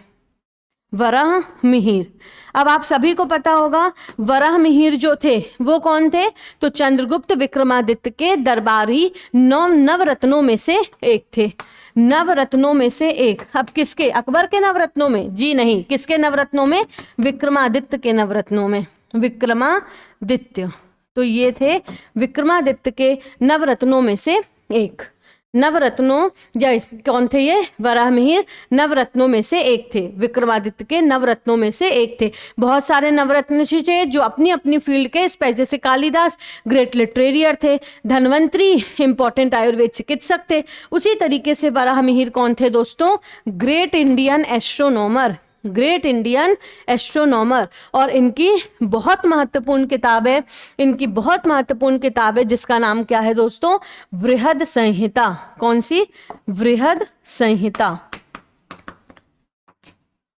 वराहमिहिर, अब आप सभी को पता होगा वराहमिहिर जो थे वो कौन थे, तो चंद्रगुप्त विक्रमादित्य के दरबारी नवरत्नों में से एक थे, नवरत्नों में से एक। अब किसके, अकबर के नवरत्नों में, जी नहीं, किसके नवरत्नों में, विक्रमादित्य के नवरत्नों में, विक्रमादित्य। तो ये थे विक्रमादित्य के नवरत्नों में से एक, नवरत्नों या कौन थे ये, वराहमिहिर नवरत्नों में से एक थे, विक्रमादित्य के नवरत्नों में से एक थे। बहुत सारे नवरत्न थे जो अपनी अपनी फील्ड के, जैसे कालिदास ग्रेट लिटरेरियर थे, धन्वंतरी इंपॉर्टेंट आयुर्वेद चिकित्सक थे, उसी तरीके से वराहमिहिर कौन थे दोस्तों, great Indian astronomer, great Indian astronomer. और इनकी बहुत महत्वपूर्ण किताब है, इनकी बहुत महत्वपूर्ण किताब है जिसका नाम क्या है दोस्तों, बृहद संहिता। कौन सी, बृहद संहिता,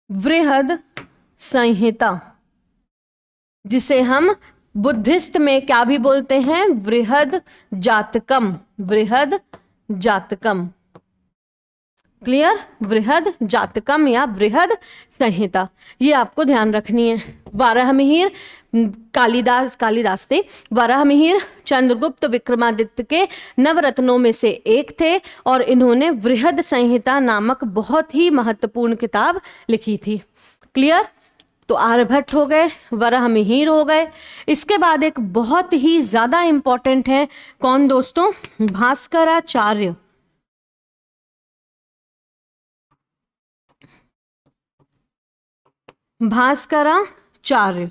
बृहद संहिता, जिसे हम बुद्धिस्ट में क्या भी बोलते हैं, बृहद जातकम, बृहद जातकम। क्लियर, बृहद जातकम या बृहद संहिता, ये आपको ध्यान रखनी है। वराहमिहिर कालिदास थे, वराहमिहिर चंद्रगुप्त विक्रमादित्य के नवरत्नों में से एक थे और इन्होंने बृहद संहिता नामक बहुत ही महत्वपूर्ण किताब लिखी थी। क्लियर। तो आर्यभट्ट हो गए, वराहमिहिर हो गए। इसके बाद एक बहुत ही ज्यादा इंपॉर्टेंट है, कौन दोस्तों, भास्कराचार्य। भास्कराचार्य,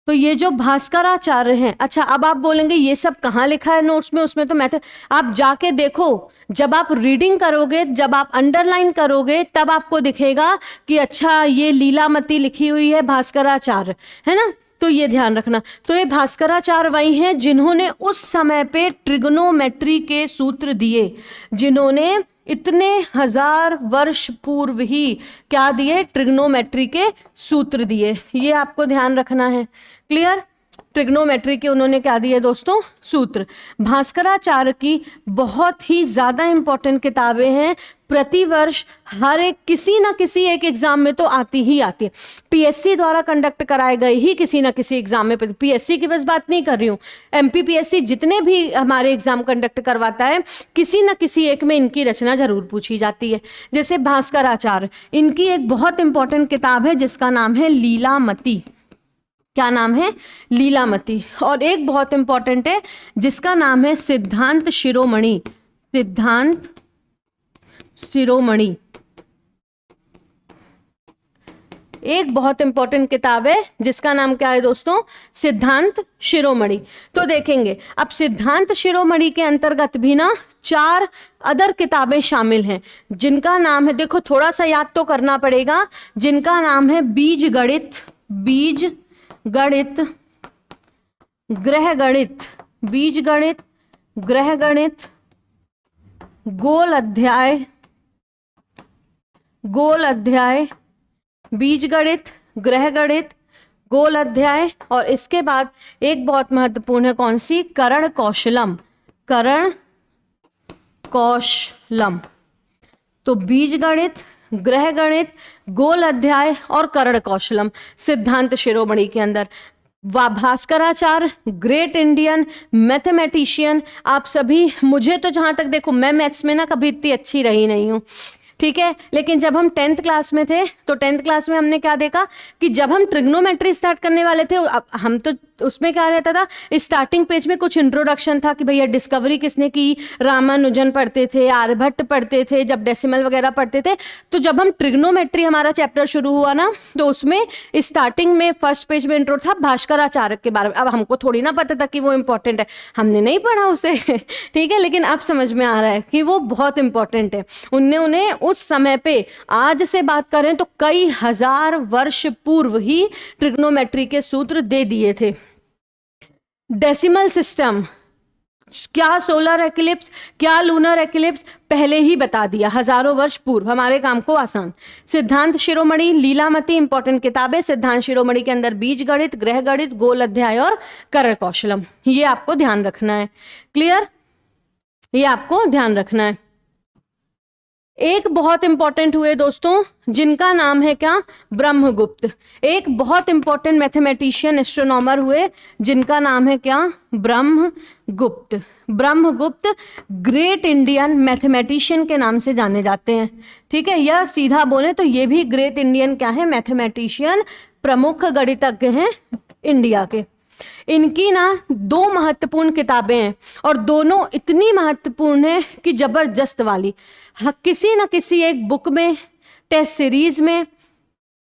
तो ये जो भास्कराचार्य हैं, अच्छा अब आप बोलेंगे ये सब कहाँ लिखा है नोट्स में, उसमें तो मैथ, आप जाके देखो, जब आप रीडिंग करोगे, जब आप अंडरलाइन करोगे तब आपको दिखेगा कि अच्छा ये लीलामती लिखी हुई है भास्कराचार्य, है ना। तो ये ध्यान रखना। तो ये भास्कराचार्य वही हैं जिन्होंने उस समय पे ट्रिग्नोमेट्री के सूत्र दिए, जिन्होंने इतने 1000 वर्ष पूर्व ही क्या दिए, ट्रिग्नोमेट्री के सूत्र दिए, ये आपको ध्यान रखना है। क्लियर। ट्रिग्नोमेट्री के उन्होंने क्या दिए दोस्तों, सूत्र। भास्कराचार्य की बहुत ही ज्यादा इंपॉर्टेंट किताबें हैं, प्रतिवर्ष हर एक किसी ना किसी एक एग्जाम में तो आती ही आती है। पीएससी द्वारा कंडक्ट कराए गए ही किसी ना किसी एग्जाम में, पीएससी की बस बात नहीं कर रही हूँ, एमपीपीएससी जितने भी हमारे एग्जाम कंडक्ट करवाता है किसी ना किसी एक में इनकी रचना जरूर पूछी जाती है। जैसे भास्कराचार्य, इनकी एक बहुत इंपॉर्टेंट किताब है जिसका नाम है लीलामती। क्या नाम है? लीलामती। और एक बहुत इंपॉर्टेंट है जिसका नाम है सिद्धांत शिरोमणि। सिद्धांत शिरोमणि एक बहुत इंपॉर्टेंट किताब है जिसका नाम क्या है दोस्तों? सिद्धांत शिरोमणि। तो देखेंगे अब सिद्धांत शिरोमणि के अंतर्गत भी ना 4 अदर किताबें शामिल हैं जिनका नाम है, देखो थोड़ा सा याद तो करना पड़ेगा, जिनका नाम है बीज गणित, बीज गणित, ग्रह गणित, बीज गणित, ग्रह गणित, गोल अध्याय, गोल अध्याय, बीज गणित, ग्रह गणित, गोल अध्याय, और इसके बाद एक बहुत महत्वपूर्ण है, कौन सी? करण कौशलम। करण कौशलम। तो बीज गणित, ग्रह गणित, गोल अध्याय और करण कौशलम सिद्धांत शिरोमणि के अंदर। भास्कराचार्य ग्रेट इंडियन मैथमेटिशियन, आप सभी, मुझे तो जहां तक देखो मैं मैथ्स में ना कभी इतनी अच्छी रही नहीं हूँ, ठीक है, लेकिन जब हम 10th क्लास में थे तो 10th क्लास में हमने क्या देखा कि जब हम ट्रिग्नोमेट्री स्टार्ट करने वाले थे, हम तो उसमें क्या रहता था, स्टार्टिंग पेज में कुछ इंट्रोडक्शन था कि भैया डिस्कवरी किसने की, रामानुजन पढ़ते थे, आर्यभट्ट पढ़ते थे, जब डेसिमल वगैरह पढ़ते थे। तो जब हम ट्रिग्नोमेट्री हमारा चैप्टर शुरू हुआ ना, तो उसमें स्टार्टिंग में फर्स्ट पेज में इंट्रो था भास्कराचार्य के बारे में। अब हमको थोड़ी ना पता था कि वो इंपॉर्टेंट है, हमने नहीं पढ़ा उसे ठीक है, लेकिन अब समझ में आ रहा है कि वो बहुत इंपॉर्टेंट है। उन्हें उस समय पे, आज से बात करें तो कई हजार वर्ष पूर्व ही ट्रिग्नोमेट्री के सूत्र दे दिए थे। डेसिमल सिस्टम, क्या सोलर एक्लिप्स, क्या लूनर एक्लिप्स, पहले ही बता दिया हजारों वर्ष पूर्व, हमारे काम को आसान। सिद्धांत शिरोमणि, लीलामती इंपॉर्टेंट किताबें। सिद्धांत शिरोमणि के अंदर बीज गणित, ग्रह गणित, गोल अध्याय और करण कौशलम, ये आपको ध्यान रखना है। क्लियर? ये आपको ध्यान रखना है। एक बहुत इंपॉर्टेंट हुए दोस्तों जिनका नाम है क्या? ब्रह्मगुप्त। एक बहुत इंपॉर्टेंट मैथमेटिशियन, एस्ट्रोनॉमर हुए जिनका नाम है क्या? Brahmagupta. Brahmagupta great Indian mathematician के नाम से जाने जाते हैं, ठीक है, या सीधा बोले तो ये भी ग्रेट इंडियन क्या है? मैथमेटिशियन, प्रमुख गणितज्ञ हैं इंडिया के। इनकी ना 2 महत्वपूर्ण किताबें हैं और दोनों इतनी महत्वपूर्ण है कि जबरदस्त वाली। किसी ना किसी एक बुक में, टेस्ट सीरीज में,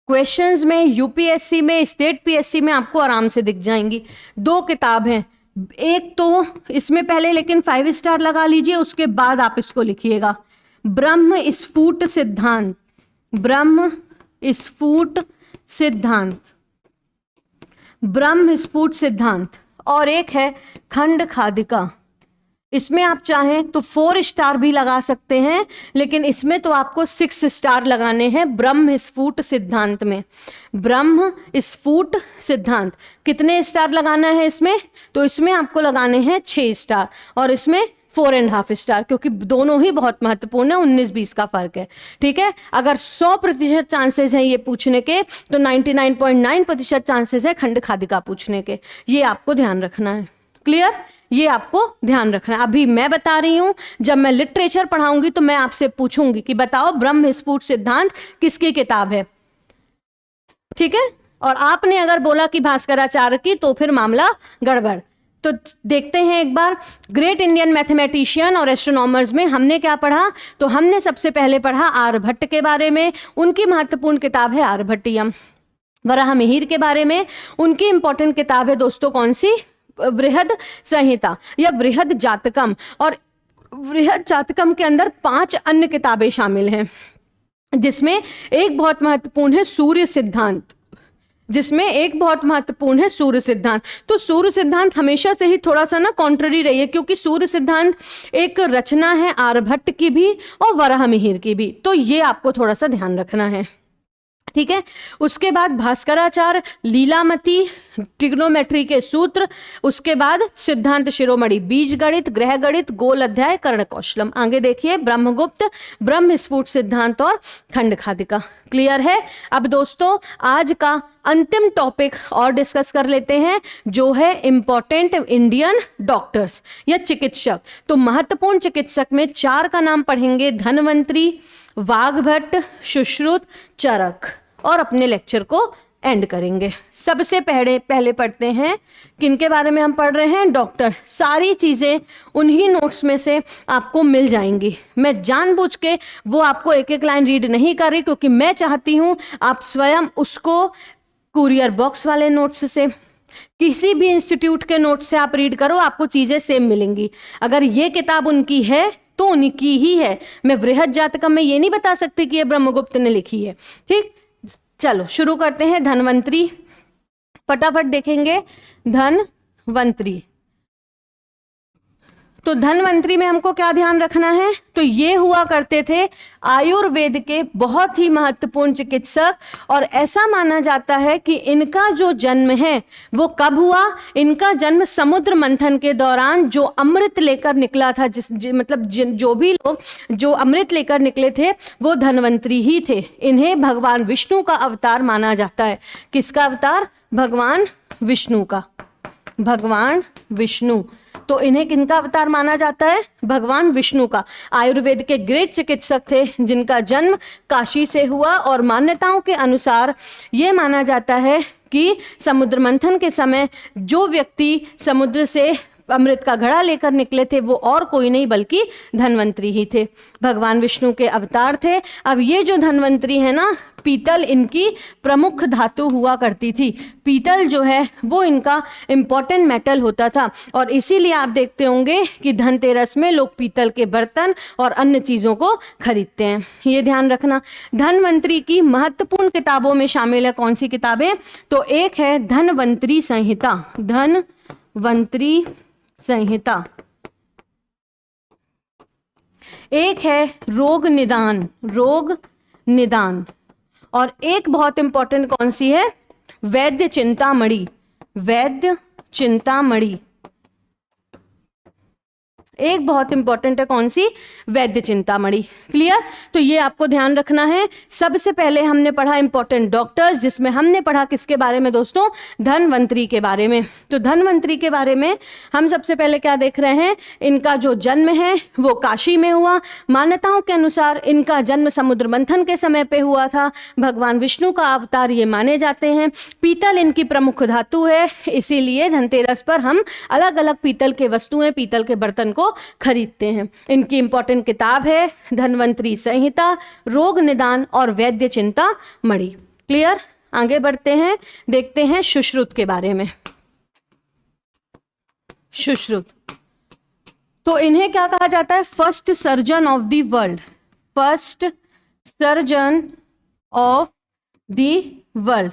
क्वेश्चंस में, यूपीएससी में, स्टेट पीएससी में आपको आराम से दिख जाएंगी। 2 किताब हैं, एक तो इसमें पहले लेकिन 5 स्टार लगा लीजिए, उसके बाद आप इसको लिखिएगा, ब्रह्म स्फुट सिद्धांत। ब्रह्म स्फुट सिद्धांत, ब्रह्म स्फुट सिद्धांत। और एक है खंड खादिका। इसमें आप चाहें तो 4 स्टार भी लगा सकते हैं, लेकिन इसमें तो आपको 6 स्टार लगाने हैं ब्रह्म स्फुट सिद्धांत में। ब्रह्म स्फुट सिद्धांत कितने स्टार लगाना है इसमें? तो इसमें आपको लगाने हैं 6 स्टार और इसमें 4.5 स्टार, क्योंकि दोनों ही बहुत महत्वपूर्ण है, 19-20 का फर्क है, ठीक है। अगर 100% चांसेस हैं ये पूछने के, तो 99.9% चांसेस है खंड खादिका पूछने के। ये आपको ध्यान रखना है। क्लियर? ये आपको ध्यान रखना है। अभी मैं बता रही हूं, जब मैं लिटरेचर पढ़ाऊंगी तो मैं आपसे पूछूंगी कि बताओ ब्रह्म स्फुट सिद्धांत किसकी किताब है, ठीक है। और आपने अगर बोला कि भास्कराचार्य की, तो फिर मामला गड़बड़। तो देखते हैं एक बार, ग्रेट इंडियन मैथमेटिशियन और एस्ट्रोनॉमर्स में हमने क्या पढ़ा। तो हमने सबसे पहले पढ़ा आर्यभट्ट के बारे में, उनकी महत्वपूर्ण किताब है आर्यभट्टियम। वराहमिहिर के बारे में उनकी इंपॉर्टेंट किताब है दोस्तों, कौन सी? बृहद संहिता या बृहद जातकम। और बृहद जातकम के अंदर 5 अन्य किताबें शामिल हैं, जिसमें एक बहुत महत्वपूर्ण है सूर्य सिद्धांत, जिसमें एक बहुत महत्वपूर्ण है सूर्य सिद्धांत। तो सूर्य सिद्धांत हमेशा से ही थोड़ा सा ना कॉन्ट्ररी रही है, क्योंकि सूर्य सिद्धांत एक रचना है आर्यभट्ट की भी और वराहमिहिर की भी। तो ये आपको थोड़ा सा ध्यान रखना है, ठीक है। उसके बाद भास्कराचार्य, लीलामती, ट्रिग्नोमेट्री के सूत्र, उसके बाद सिद्धांत शिरोमणि, बीज गणित, ग्रह गणित, गोल अध्याय, कर्ण कौशलम। आगे देखिए ब्रह्मगुप्त, ब्रह्म स्फुट सिद्धांत और खंड खादिका। क्लियर है। अब दोस्तों आज का अंतिम टॉपिक और डिस्कस कर लेते हैं, जो है इंपॉर्टेंट इंडियन डॉक्टर्स या चिकित्सक। तो महत्वपूर्ण चिकित्सक में 4 का नाम पढ़ेंगे, धन्वंतरी, वाघभट्ट, सुश्रुत, चरक, और अपने लेक्चर को एंड करेंगे। सबसे पहले पढ़ते हैं किनके बारे में हम पढ़ रहे हैं, डॉक्टर। सारी चीजें उन्हीं नोट्स में से आपको मिल जाएंगी। मैं जानबूझ के वो आपको एक एक लाइन रीड नहीं कर रही, क्योंकि मैं चाहती हूं आप स्वयं उसको कुरियर बॉक्स वाले नोट्स से, किसी भी इंस्टीट्यूट के नोट्स से आप रीड करो, आपको चीजें सेम मिलेंगी। अगर ये किताब उनकी है तो उनकी ही है। मैं बृहद जातकम में ये नहीं बता सकती कि ये ब्रह्मगुप्त ने लिखी है। ठीक, चलो शुरू करते हैं। धन्वंतरी, फटाफट देखेंगे धन्वंतरी। तो धन्वंतरी में हमको क्या ध्यान रखना है, तो ये हुआ करते थे आयुर्वेद के बहुत ही महत्वपूर्ण चिकित्सक, और ऐसा माना जाता है कि इनका जो जन्म है वो कब हुआ, इनका जन्म समुद्र मंथन के दौरान जो अमृत लेकर निकला था, जो भी लोग जो अमृत लेकर निकले थे वो धन्वंतरी ही थे। इन्हें भगवान विष्णु का अवतार माना जाता है। किसका अवतार, भगवान विष्णु का, भगवान विष्णु। तो इन्हें किनका अवतार माना जाता है, भगवान विष्णु का। आयुर्वेद के ग्रेट चिकित्सक थे, जिनका जन्म काशी से हुआ, और मान्यताओं के अनुसार ये माना जाता है कि समुद्र मंथन के समय जो व्यक्ति समुद्र से अमृत का घड़ा लेकर निकले थे वो और कोई नहीं बल्कि धन्वंतरी ही थे, भगवान विष्णु के अवतार थे। अब ये जो धन्वंतरी है ना, पीतल इनकी प्रमुख धातु हुआ करती थी। पीतल जो है वो इनका इंपॉर्टेंट मेटल होता था, और इसीलिए आप देखते होंगे कि धनतेरस में लोग पीतल के बर्तन और अन्य चीज़ों को खरीदते हैं। ये ध्यान रखना। धन्वंतरी की महत्वपूर्ण किताबों में शामिल है कौन सी किताबें, तो एक है धन्वंतरी संहिता, धन्वंतरी संहिता। एक है रोग निदान, रोग निदान, और एक बहुत इंपॉर्टेंट कौन सी है, वैद्य चिंतामणि, वैद्य चिंतामणि। एक बहुत इंपॉर्टेंट है कौन सी, वैद्य चिंतामणि। क्लियर। तो ये आपको ध्यान रखना है। सबसे पहले हमने पढ़ा इंपॉर्टेंट डॉक्टर्स, जिसमें हमने पढ़ा किसके बारे में दोस्तों, धन्वंतरी के बारे में। तो धन्वंतरी के बारे में हम सबसे पहले क्या देख रहे हैं, इनका जो जन्म है वो काशी में हुआ। मान्यताओं के अनुसार इनका जन्म समुद्र मंथन के समय पे हुआ था। भगवान विष्णु का अवतार ये माने जाते हैं। पीतल इनकी प्रमुख धातु है, इसीलिए धनतेरस पर हम अलग अलग पीतल के वस्तुएं, पीतल के बर्तन को खरीदते हैं। इनकी इंपॉर्टेंट किताब है धन्वंतरी संहिता, रोग निदान और वैद्य चिंतामणि। क्लियर। आगे बढ़ते हैं, देखते हैं सुश्रुत के बारे में। सुश्रुत, तो इन्हें क्या कहा जाता है, first surgeon of the world, first surgeon of the world.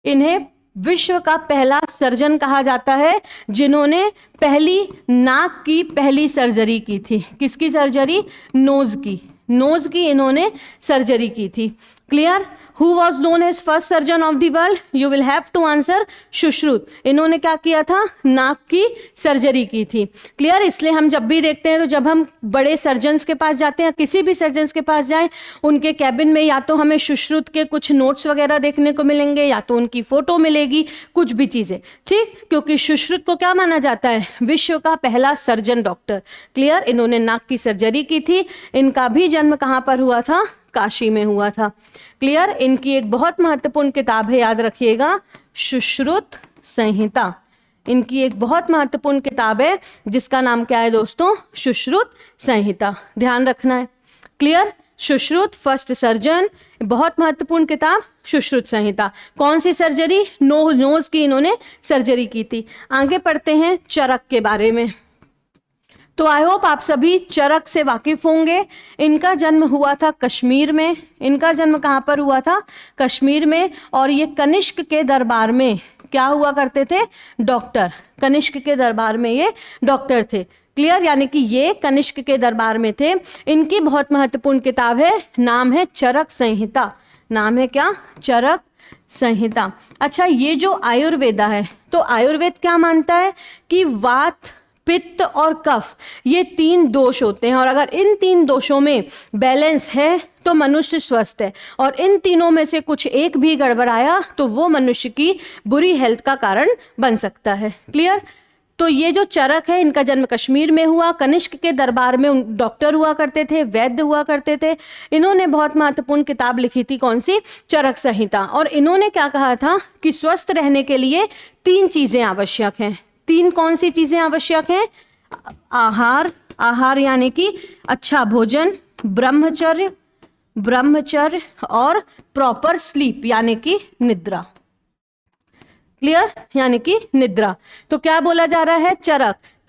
इन्हें विश्व का पहला सर्जन कहा जाता है, जिन्होंने पहली नाक की पहली सर्जरी की थी। किसकी सर्जरी, नोज की, नोज की इन्होंने सर्जरी की थी। Clear. Who was known as first surgeon of the world? You will have to answer Sushrut. इन्होंने क्या किया था, नाक की सर्जरी की थी। क्लियर। इसलिए हम जब भी देखते हैं, तो जब हम बड़े सर्जन्स के पास जाते हैं, किसी भी सर्जन्स के पास जाएं, उनके कैबिन में या तो हमें सुश्रुत के कुछ नोट्स वगैरह देखने को मिलेंगे, या तो उनकी फोटो मिलेगी, कुछ भी चीजें। ठीक, क्योंकि सुश्रुत को क्या माना जाता है, विश्व का पहला सर्जन डॉक्टर। क्लियर। इन्होंने नाक की सर्जरी की थी। इनका भी जन्म कहाँ पर हुआ था, काशी में हुआ था। क्लियर। इनकी एक बहुत महत्वपूर्ण किताब है, याद रखिएगा, सुश्रुत संहिता। इनकी एक बहुत महत्वपूर्ण किताब है जिसका नाम क्या है दोस्तों, सुश्रुत संहिता। ध्यान रखना है। क्लियर। सुश्रुत फर्स्ट सर्जन, बहुत महत्वपूर्ण किताब सुश्रुत संहिता। कौन सी सर्जरी, नोज की इन्होंने सर्जरी की थी। आगे पढ़ते हैं चरक के बारे में। तो आई होप आप सभी चरक से वाकिफ होंगे। इनका जन्म हुआ था कश्मीर में। इनका जन्म कहाँ पर हुआ था, कश्मीर में। और ये कनिष्क के दरबार में क्या हुआ करते थे, डॉक्टर। कनिष्क के दरबार में ये डॉक्टर थे। क्लियर। यानी कि ये कनिष्क के दरबार में थे। इनकी बहुत महत्वपूर्ण किताब है, नाम है चरक संहिता, नाम है क्या? चरक संहिता। अच्छा, ये जो आयुर्वेदा है, तो आयुर्वेद क्या मानता है कि वात, पित्त और कफ ये 3 दोष होते हैं, और अगर इन 3 दोषों में बैलेंस है तो मनुष्य स्वस्थ है, और इन तीनों में से कुछ एक भी गड़बड़ाया तो वो मनुष्य की बुरी हेल्थ का कारण बन सकता है। क्लियर? तो ये जो चरक है, इनका जन्म कश्मीर में हुआ। कनिष्क के दरबार में डॉक्टर हुआ करते थे, वैद्य हुआ करते थे। इन्होंने बहुत महत्वपूर्ण किताब लिखी थी, कौन सी? चरक संहिता। और इन्होंने क्या कहा था कि स्वस्थ रहने के लिए 3 चीजें आवश्यक हैं। 3 कौन सी चीजें आवश्यक हैं? आहार यानी कि अच्छा भोजन, ब्रह्मचर्य और प्रॉपर स्लीप यानी कि निद्रा। क्लियर? यानी कि निद्रा। तो क्या बोला जा रहा है?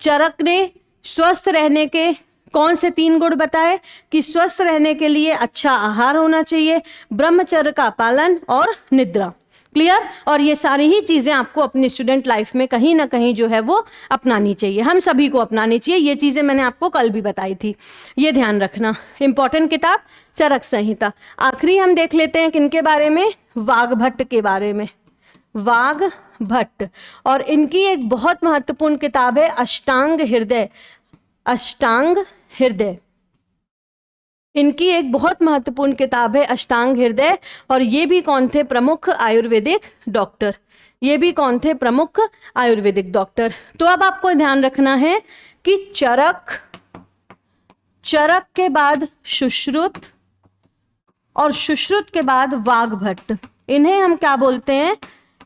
चरक ने स्वस्थ रहने के कौन से 3 गुण बताए कि स्वस्थ रहने के लिए अच्छा आहार होना चाहिए, ब्रह्मचर्य का पालन और निद्रा। क्लियर? और ये सारी ही चीजें आपको अपनी स्टूडेंट लाइफ में कहीं ना कहीं जो है वो अपनानी चाहिए, हम सभी को अपनानी चाहिए। ये चीजें मैंने आपको कल भी बताई थी, ये ध्यान रखना। इंपॉर्टेंट किताब चरक संहिता। आखिरी हम देख लेते हैं किनके बारे में? वाग्भट्ट के बारे में। वाग्भट्ट, और इनकी एक बहुत महत्वपूर्ण किताब है अष्टांग हृदय। अष्टांग हृदय इनकी एक बहुत महत्वपूर्ण किताब है, अष्टांग हृदय। और ये भी कौन थे? प्रमुख आयुर्वेदिक डॉक्टर। ये भी कौन थे? प्रमुख आयुर्वेदिक डॉक्टर। तो अब आपको ध्यान रखना है कि चरक के बाद सुश्रुत, और सुश्रुत के बाद वाग्भट्ट। इन्हें हम क्या बोलते हैं?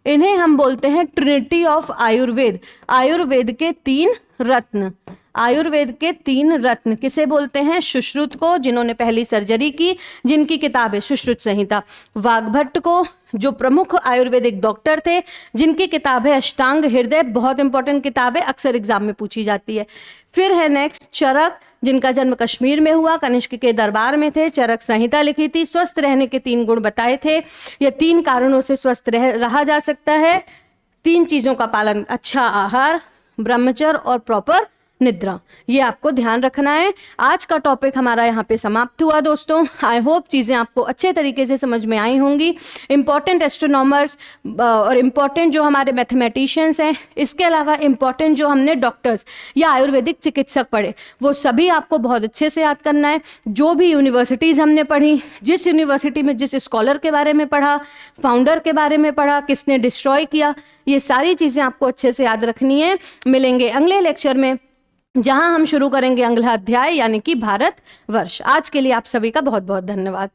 इन्हें हम बोलते हैं ट्रिनिटी ऑफ आयुर्वेद। आयुर्वेद के 3 रत्न। आयुर्वेद के 3 रत्न किसे बोलते हैं? सुश्रुत को, जिन्होंने पहली सर्जरी की, जिनकी किताब है सुश्रुत संहिता। वाग्भट्ट को, जो प्रमुख आयुर्वेदिक डॉक्टर थे, जिनकी किताब है अष्टांग हृदय, बहुत इंपॉर्टेंट किताब है, अक्सर एग्जाम में पूछी जाती है। फिर है नेक्स्ट चरक, जिनका जन्म कश्मीर में हुआ, कनिष्क के दरबार में थे, चरक संहिता लिखी थी। स्वस्थ रहने के 3 गुण बताए थे। ये 3 कारणों से स्वस्थ रहा जा सकता है। 3 चीजों का पालन, अच्छा आहार, ब्रह्मचर्य और प्रॉपर निद्रा, ये आपको ध्यान रखना है। आज का टॉपिक हमारा यहाँ पे समाप्त हुआ दोस्तों। आई होप चीज़ें आपको अच्छे तरीके से समझ में आई होंगी। इम्पॉर्टेंट एस्ट्रोनॉमर्स और इम्पॉर्टेंट जो हमारे मैथमेटिशियंस हैं, इसके अलावा इम्पॉर्टेंट जो हमने डॉक्टर्स या आयुर्वेदिक चिकित्सक पढ़े, वो सभी आपको बहुत अच्छे से याद करना है। जो भी यूनिवर्सिटीज़ हमने पढ़ी, जिस यूनिवर्सिटी में जिस स्कॉलर के बारे में पढ़ा, फाउंडर के बारे में पढ़ा, किसने डिस्ट्रॉय किया, ये सारी चीज़ें आपको अच्छे से याद रखनी है। मिलेंगे अगले लेक्चर में, जहां हम शुरू करेंगे अगला अध्याय यानी कि भारत वर्ष। आज के लिए आप सभी का बहुत बहुत धन्यवाद।